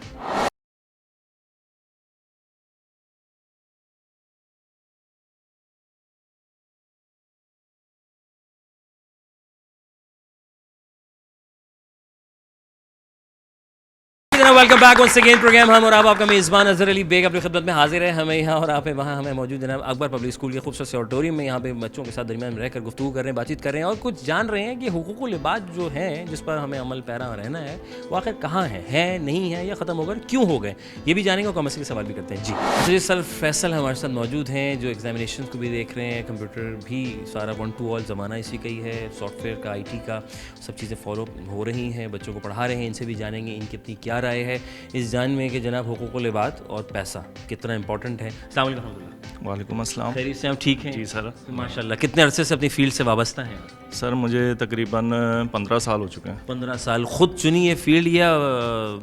Welcome back once again programme हम और आप, आपका मेज़बान अज़हर अली बेग अपनी खिदमत में हाजिर है। हमें यहाँ और आप है वहाँ, हमें मौजूद जनाब अकबर पब्लिक स्कूल के खूबसूरत से ऑडिटोरियम में। यहाँ पे बच्चों के साथ दरमियान में रहकर गुफ्तगू कर रहे हैं, बातचीत कर रहे हैं और कुछ जान रहे हैं कि हुकूकुल इबाद जो हैं जिस पर हमें अमल पैरा रहना है वो आखिर कहाँ है नहीं है या ख़त्म हो गए, क्यों हो गए, ये भी जानेंगे और कमर्स के सवाल भी करते हैं। जी अच्छा जी, सर फैसल हमारे साथ मौजूद हैं जो एग्जामिनेशन को भी देख रहे हैं, कंप्यूटर भी सारा 1 to all ज़माना इसी का ही है, सॉफ्टवेयर का IT का सब चीज़ें फॉलो हो रही हैं, बच्चों को पढ़ा रहे हैं। इनसे भी जानेंगे इनकी अपनी क्या राय है इस जान में कि जनाब हुकूकुल इबाद और पैसा कितना इंपॉर्टेंट है। अस्सलाम वालेकुम। वालेकुम अस्सलाम। खैरियत से आप ठीक हैं? जी सर। माशाल्लाह। कितने अरसे से अपनी फील्ड से वाबस्ता हैं? सर मुझे तकरीबन 15 साल हो चुके हैं। 15 साल। खुद चुनी ये फील्ड या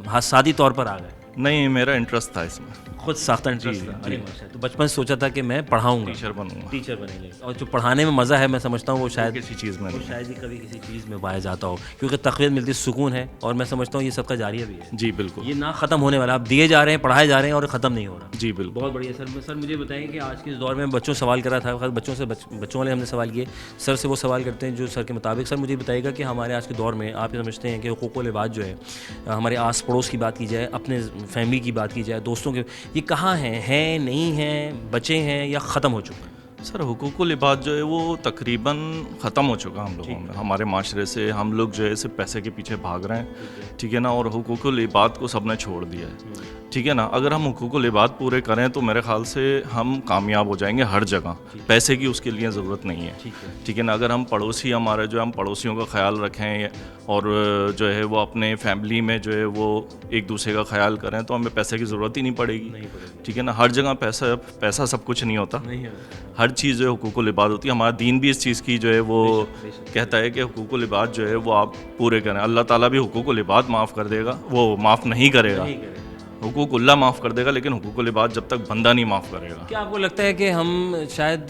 हादसाती तौर पर आ गए? नहीं, मेरा इंटरेस्ट था इसमें, खुद साख्ता इंटरेस्ट था। अरे माशाल्लाह। तो बचपन से सोचा था कि मैं पढ़ाऊंगा, टीचर बनूंगा। टीचर बनेंगे। और जो पढ़ाने में मज़ा है मैं समझता हूँ वो शायद किसी चीज़ में वो नहीं। शायद ही कभी किसी चीज़ में पाया जाता हो, क्योंकि तक़वीत मिलती सुकून है और मैं समझता हूँ ये सबका जारिया भी है। जी बिल्कुल। ये ना ख़त्म होने वाला, आप दिए जा रहे हैं, पढ़ाए जा रहे हैं और ख़त्म नहीं हो रहा। जी बिल्कुल। बहुत बढ़िया सर। सर मुझे बताएं कि आज के इस दौर में बच्चों से सवाल करा था, बच्चों से बच्चों वाले हमने सवाल किए, सर से वो सवाल करते हैं जो सर के मुताबिक। सर मुझे बताइएगा कि हमारे आज के दौर में आप ये समझते हैं कि हुकूकुल इबाद जो है, हमारे आस पड़ोस की बात की जाए, अपने फैमिली की बात की जाए, दोस्तों के, ये कहाँ है नहीं है, बचे हैं या ख़त्म हो चुके हैं? सर हुकूकुल इबाद जो है वो तकरीबन ख़त्म हो चुका हम लोगों में, हमारे माशरे से। हम लोग जो है सिर्फ पैसे के पीछे भाग रहे हैं, ठीक है ना, और हुकूकुल इबाद को सबने छोड़ दिया है, ठीक है ना। अगर हम हुकूकुल इबाद पूरे करें तो मेरे ख्याल से हम कामयाब हो जाएंगे हर जगह। पैसे की उसके लिए ज़रूरत नहीं है, ठीक है ना। अगर हम पड़ोसी हमारे जो हम पड़ोसियों का ख्याल रखें और जो है वो अपने फैमिली में जो है वो एक दूसरे का ख्याल करें तो हमें पैसे की ज़रूरत ही नहीं पड़ेगी, ठीक है ना। हर जगह पैसा सब कुछ नहीं होता, हर चीज़ जो है हुकूकुल इबाद होती है। हमारा दीन भी इस चीज़ की जो है वो कहता है कि हुकूकुल इबाद जो है वो आप पूरे करें। अल्लाह ताला भी हुकूकुल इबाद माफ़ कर देगा, वो माफ़ नहीं करेगा, हुकूकुल्लाह माफ़ कर देगा, लेकिन हुकूकुल इबाद जब तक बंदा नहीं माफ़ करेगा। क्या आपको लगता है कि हम शायद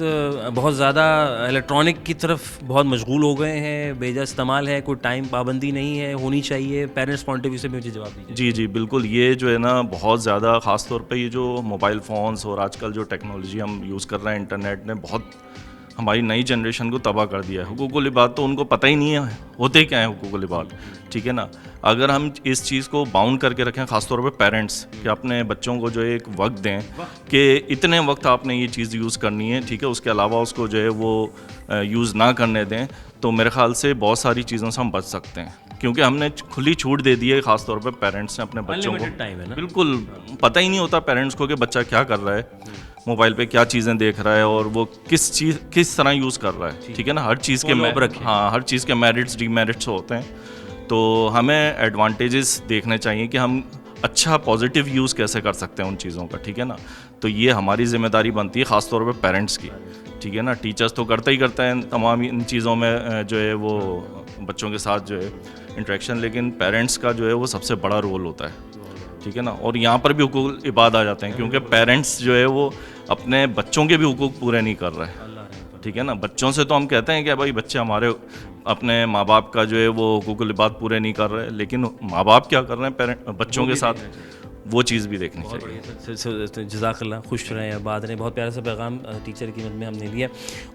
बहुत ज़्यादा इलेक्ट्रॉनिक की तरफ बहुत मशगूल हो गए हैं, बेजा इस्तेमाल है, कोई टाइम पाबंदी नहीं है, होनी चाहिए? पेरेंट्स पॉइंट ऑफ व्यू से मुझे जवाब दीजिए। जी जी बिल्कुल। ये जो है ना बहुत ज़्यादा ख़ास तौर पे ये जो मोबाइल फ़ोन्स और आजकल जो टेक्नोलॉजी हम यूज़ कर रहे हैं, इंटरनेट ने बहुत हमारी नई जनरेशन को तबाह कर दिया है। हुकूकुल इबाद तो उनको पता ही नहीं है होते क्या है हुकूकुल इबाद, ठीक है ना। अगर हम इस चीज़ को बाउंड करके रखें, ख़ासतौर पे पेरेंट्स, कि अपने बच्चों को जो है एक वक्त दें कि इतने वक्त आपने ये चीज़ यूज़ करनी है, ठीक है, उसके अलावा उसको जो है वो यूज़ ना करने दें, तो मेरे ख़्याल से बहुत सारी चीज़ों से हम बच सकते हैं। क्योंकि हमने खुली छूट दे दी है ख़ासतौर पे पेरेंट्स ने अपने बच्चों को। टाइम है ना, बिल्कुल पता ही नहीं होता पेरेंट्स को कि बच्चा क्या कर रहा है, मोबाइल पे क्या चीज़ें देख रहा है और वो किस तरह यूज़ कर रहा है, ठीक है ना। हर चीज़ के हर चीज़ के मेरिट्स डीमेरिट्स होते हैं, तो हमें एडवांटेजेस देखने चाहिए कि हम अच्छा पॉजिटिव यूज़ कैसे कर सकते हैं उन चीज़ों का, ठीक है ना। तो ये हमारी ज़िम्मेदारी बनती है ख़ासतौर पे पेरेंट्स की, ठीक है ना। टीचर्स तो करते ही करते हैं तमाम इन चीज़ों में जो है वो बच्चों के साथ जो है इंटरेक्शन, लेकिन पेरेंट्स का जो है वो सबसे बड़ा रोल होता है, ठीक है ना। और यहाँ पर भी हुकूक इबाद आ जाते हैं, क्योंकि पेरेंट्स जो है वो अपने बच्चों के भी हुकूक पूरे नहीं कर रहे हैं, ठीक है ना। बच्चों से तो हम कहते हैं कि भाई बच्चे हमारे अपने माँ बाप का जो है वो हुकूकुल इबाद पूरे नहीं कर रहे, लेकिन माँ बाप क्या कर रहे हैं बच्चों के साथ, वो चीज़ भी देखनी चाहिए। जज़ाकल्लाह, खुश रहें, आबाद रहें। बहुत प्यारा सा पैगाम टीचर की मद में हमने लिया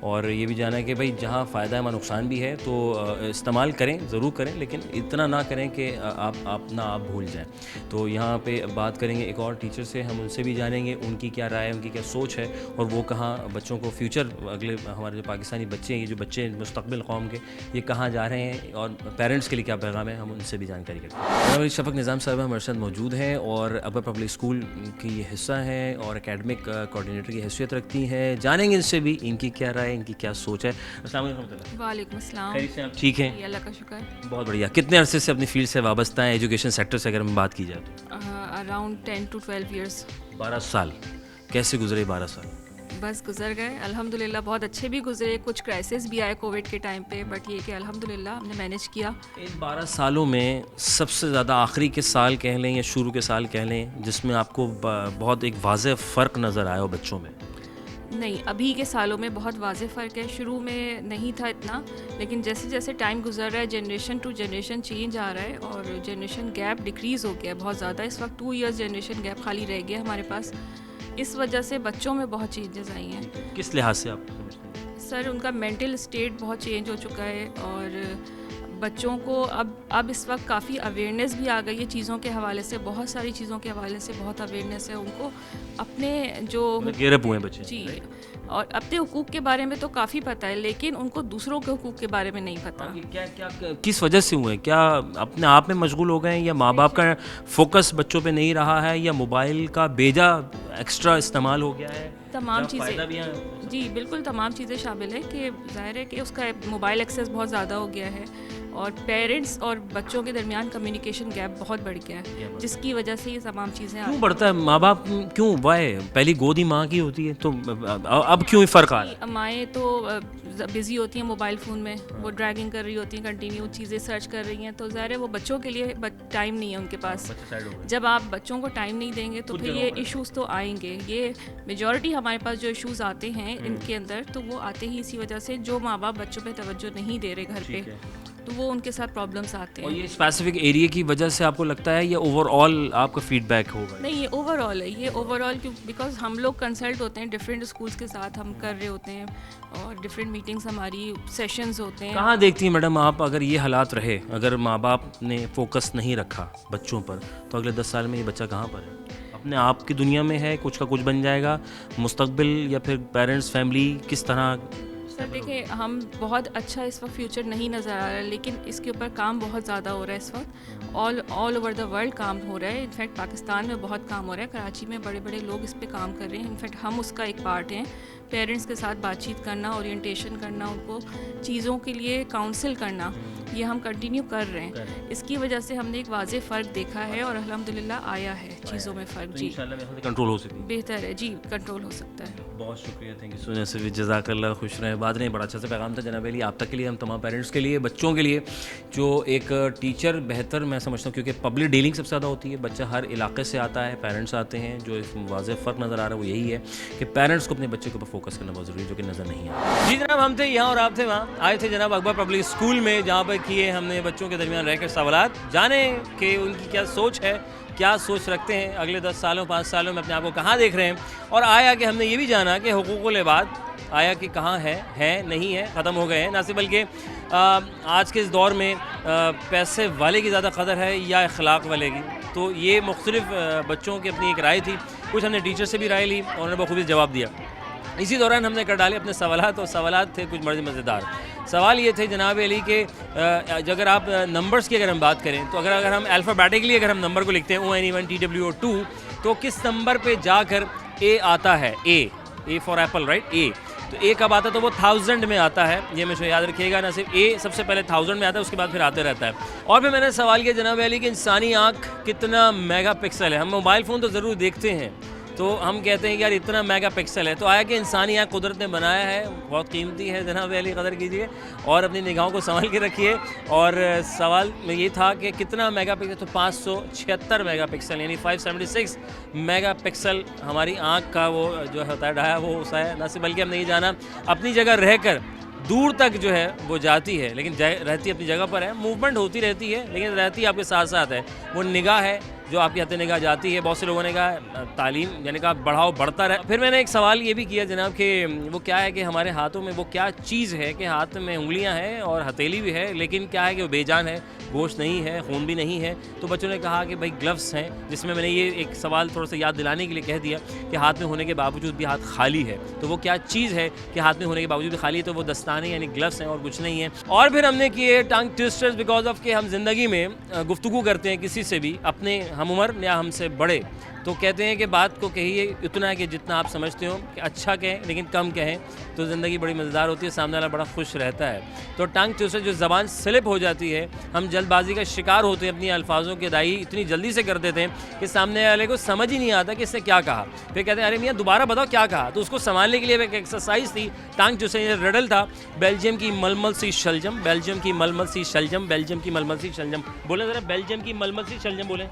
और ये भी जाना है कि भाई जहाँ फ़ायदा है वहाँ नुकसान भी है, तो इस्तेमाल करें, ज़रूर करें, लेकिन इतना ना करें कि आप भूल जाएं। तो यहाँ पे बात करेंगे एक और टीचर से, हम उनसे भी जानेंगे उनकी क्या राय है, उनकी क्या सोच है और वो कहाँ बच्चों को फ्यूचर, अगले हमारे जो पाकिस्तानी बच्चे हैं, ये जो बच्चे मुस्तक़बिल कौम के, ये कहाँ जा रहे हैं और पेरेंट्स के लिए क्या पैगाम है, हम उनसे भी जानकारी करते हैं। शफ़क़ निज़ाम साहब हमारे साथ मौजूद हैं और अकबर पब्लिक स्कूल की ये हिस्सा है और एकेडमिक कोऑर्डिनेटर की हैसियत रखती हैं। जानेंगे इनसे भी इनकी क्या राय, इनकी क्या सोच है। अस्सलाम वालेकुम। वालेकुम अस्सलाम। खैरियत से आप ठीक हैं? जी, अल्लाह का शुक्र। बहुत बढ़िया। कितने अरसे से अपनी फील्ड से वाबस्ता है, एजुकेशन सेक्टर से अगर हम बात की जाए तो? अराउंड 10 to 12 years 12 साल। कैसे गुजरे 12 साल? बस गुजर गए अल्हम्दुलिल्लाह, बहुत अच्छे भी गुजरे, कुछ क्राइसिस भी आए कोविड के टाइम पे, बट ये कि अल्हम्दुलिल्लाह हमने मैनेज किया। इन 12 सालों में सबसे ज़्यादा आखिरी के साल कह लें या शुरू के साल कह लें जिसमें आपको बहुत एक वाज़ेह फ़र्क नज़र आया हो बच्चों में? नहीं, अभी के सालों में बहुत वाज़ेह फ़र्क है। शुरू में नहीं था इतना, लेकिन जैसे जैसे टाइम गुजर रहा है जनरेशन टू जनरेशन चेंज आ रहा है और जनरेशन गैप डिक्रीज़ हो गया है बहुत ज़्यादा। इस वक्त 2 years जनरेशन गैप खाली रह गया हमारे पास। इस वजह से बच्चों में बहुत चेंजेस आई हैं। किस लिहाज से आप समझते हैं? सर, उनका मेंटल स्टेट बहुत चेंज हो चुका है और बच्चों को अब इस वक्त काफ़ी अवेयरनेस भी आ गई है चीज़ों के हवाले से, बहुत सारी चीज़ों के हवाले से बहुत अवेयरनेस है उनको। अपने जो गेरप हुए बच्चे जी, और अपने हुकूक के बारे में तो काफ़ी पता है, लेकिन उनको दूसरों के हुकूक के बारे में नहीं पता। क्या क्या किस वजह से हुए? क्या अपने आप में मशगूल हो गए हैं या माँ बाप का फोकस बच्चों पे नहीं रहा है या मोबाइल का बेजा एक्स्ट्रा इस्तेमाल हो गया है? तमाम क्या फ़ायदा भी चीज़ें, है? जी बिल्कुल, तमाम चीज़ें शामिल है कि ज़ाहिर है कि उसका मोबाइल एक्सेस बहुत ज़्यादा हो गया है और पेरेंट्स और बच्चों के दरमियान कम्युनिकेशन गैप बहुत बढ़ गया है, जिसकी वजह से ये तमाम चीज़ें आ क्यों बढ़ता है? माँ बाप क्यों, वाई? पहली गोद ही माँ की होती है, तो अब क्यों फ़र्क आ रहा है? माएँ तो बिज़ी होती हैं मोबाइल फ़ोन में, वो ड्रैगिंग कर रही होती हैं, कंटिन्यू चीज़ें सर्च कर रही हैं, तो ज़ाहिर है वो बच्चों के लिए टाइम नहीं है उनके पास। जब आप बच्चों को टाइम नहीं देंगे तो फिर ये इश्यूज़ तो आएंगे। ये मेजॉरिटी हमारे पास जो इश्यूज़ आते हैं इनके अंदर, तो वो आते ही इसी वजह से जो माँ बाप बच्चों पे तवज्जो नहीं दे रहे घर पे, तो वो उनके साथ प्रॉब्लम्स आते और हैं। ये स्पेसिफिक एरिया की वजह से आपको लगता है या ओवरऑल आपका फीडबैक होगा? नहीं, ये ओवरऑल है, ये ओवरऑल क्यों, बिकॉज हम लोग कंसल्ट होते हैं डिफरेंट स्कूल्स के साथ, हम कर रहे होते हैं और डिफरेंट मीटिंग्स, हमारी सेशंस होते हैं। कहाँ देखती हैं मैडम आप, अगर ये हालात रहे, अगर माँ बाप ने फोकस नहीं रखा बच्चों पर, तो अगले 10 साल में ये बच्चा कहाँ पर है? अपने आप की दुनिया में है, कुछ का कुछ बन जाएगा, मुस्तकबिल या फिर पेरेंट्स फैमिली किस तरह? सर देखिए, हम बहुत अच्छा इस वक्त फ्यूचर नहीं नज़र आ रहा है, लेकिन इसके ऊपर काम बहुत ज़्यादा हो रहा है इस वक्त। ऑल ओवर द वर्ल्ड काम हो रहा है। इनफैक्ट पाकिस्तान में बहुत काम हो रहा है, कराची में बड़े बड़े लोग इस पे काम कर रहे हैं। इनफैक्ट हम उसका एक पार्ट हैं। पेरेंट्स के साथ बातचीत करना, ओरिएंटेशन करना, उनको चीज़ों के लिए काउंसिल करना, ये हम कंटिन्यू कर रहे हैं। इसकी वजह से हमने एक वाज़ेह फ़र्क देखा है और अल्हम्दुलिल्लाह आया है चीज़ों में फ़र्क। जी कंट्रोल हो सकती है, बेहतर है, जी कंट्रोल हो सकता है। बहुत शुक्रिया, थैंक यू सो मच। जज़ाकल्लाह, खुश रहें। बात नहीं, बड़ा अच्छा सा पैगाम था जनाब अली आप तक के लिए, हम तमाम पेरेंट्स के लिए, बच्चों के लिए। जो एक टीचर बेहतर मैं समझता हूँ, क्योंकि पब्लिक डीलिंग सबसे ज़्यादा होती है, बच्चा हर इलाके से आता है, पेरेंट्स आते हैं, जो एक वाज़ेह फ़र्क नज़र आ रहा है वो यही है कि पेरेंट्स को अपने बच्चे के ऊपर फोकस करना बहुत ज़रूरी है, जो कि नज़र नहीं आता। जी जनाब, हम थे यहाँ और आप थे वहाँ, आए थे जनाब अकबर पब्लिक स्कूल में, जहाँ पर किए हमने बच्चों के दरमियान रहकर सवालात, जाने कि उनकी क्या सोच है, क्या सोच रखते हैं, अगले 10 सालों 5 सालों में अपने आप को कहाँ देख रहे हैं। और आया कि हमने ये भी जाना कि हुकूकुल इबाद आया कि कहाँ है नहीं है, ख़त्म हो गए हैं, ना सिर्फ बल्कि आज के इस दौर में पैसे वाले की ज़्यादा कदर है या अखलाक वाले की। तो ये मुख्तलिफ बच्चों की अपनी एक राय थी, कुछ हमने टीचर से भी राय ली और उन्होंने बखूबी जवाब दिया। इसी दौरान हमने कर डाले अपने सवालात, और सवालात थे कुछ बड़े मज़ेदार। सवाल ये थे जनाब अली के, अगर आप नंबर्स की अगर हम बात करें, तो अगर हम अल्फ़ाबेटिकली अगर हम नंबर को लिखते हैं ONE1 TWO2, तो किस नंबर पे जाकर ए आता है? A for apple, right? A तो ए कब आता है? तो वो 1000 में आता है। ये हमेशा याद रखिएगा, ना सिर्फ ए सबसे पहले 1000 में आता है, उसके बाद फिर आते रहता है। और फिर मैंने सवाल किया जनाब अली कि इंसानी आँख कितना मेगापिक्सल है? हम मोबाइल फ़ोन तो ज़रूर देखते हैं, तो हम कहते हैं कि यार इतना मेगापिक्सल है, तो आया कि इंसानी आँख कुदरत ने बनाया है, बहुत कीमती है जनाब अली, कदर कीजिए और अपनी निगाहों को संभाल के रखिए। और सवाल में ये था कि कितना मेगापिक्सल? तो 576 मेगापिक्सल, यानी 576 मेगापिक्सल हमारी आँख का वो जो होता है डाया, वो होता है। ना सिर्फ बल्कि हमने ये जाना, अपनी जगह रहकर दूर तक जो है वो जाती है, लेकिन रहती अपनी जगह पर है, मूवमेंट होती रहती है, लेकिन रहती आपके साथ साथ है। वो निगाह है जो आपकी हद निगाह जाती है। बहुत से लोगों ने कहा तालीम यानी कहा बढ़ाओ, बढ़ता रहे। फिर मैंने एक सवाल ये भी किया जनाब कि वो क्या है कि हमारे हाथों में वो क्या चीज़ है कि हाथ में उंगलियां हैं और हथेली भी है, लेकिन क्या है कि वो बेजान है, गोश्त नहीं है, खून भी नहीं है। तो बच्चों ने कहा कि भाई ग्लव्स हैं, जिसमें मैंने ये एक सवाल थोड़ा सा याद दिलाने के लिए कह दिया कि हाथ में होने के बावजूद भी हाथ खाली है। तो वो क्या चीज़ है कि हाथ में होने के बावजूद भी खाली है? तो वो दस्ताने यानी ग्लव्स हैं और कुछ नहीं है। और फिर हमने किए टंग ट्विस्टर्स, बिकॉज ऑफ कि हम ज़िंदगी में गुफ्तगू करते हैं किसी से भी, अपने हम उम्र या हमसे बड़े, तो कहते हैं कि बात को कहिए इतना कि जितना आप समझते हो, कि अच्छा कहें लेकिन कम कहें, तो ज़िंदगी बड़ी मज़ेदार होती है, सामने वाला बड़ा खुश रहता है। तो टंग ट्विस्टर जो ज़बान स्लिप हो जाती है, हम जल्दबाजी का शिकार होते हैं, अपनी अल्फाजों की अदायगी इतनी जल्दी से कर देते हैं कि सामने वाले को समझ ही नहीं आता कि इसने क्या कहा। फिर कहते हैं अरे मियाँ दोबारा बताओ क्या कहा। तो उसको संभालने के लिए एक एक्सरसाइज थी, टंग ट्विस्टर, ये रिडल था। बेल्जियम की मलमल सी शलजम, बेल्जियम की मलमल सी शलजम, बेल्जियम की मलमल सी शलजम। बोले ज़रा बेल्जियम की मलमल सी शलजम बोले।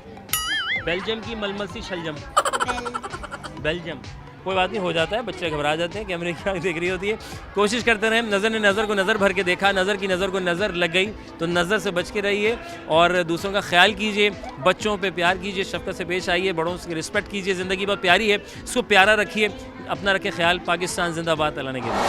बेल्जियम की मलमल सी शलजम। बेल्जियम। कोई बात नहीं, हो जाता है, बच्चे घबरा जाते हैं, कैमरे की आँख देख रही होती है। कोशिश करते रहें। नज़र ने नज़र को नज़र भर के देखा, नज़र की नज़र को नज़र लग गई, तो नज़र से बच के रहिए और दूसरों का ख्याल कीजिए, बच्चों पे प्यार कीजिए, शफ़क़त से पेश आइए, बड़ों से रिस्पेक्ट कीजिए। ज़िंदगी बहुत प्यारी है, इसको प्यारा रखिए, अपना रखें ख्याल। पाकिस्तान जिंदाबाद, अल्लाह ने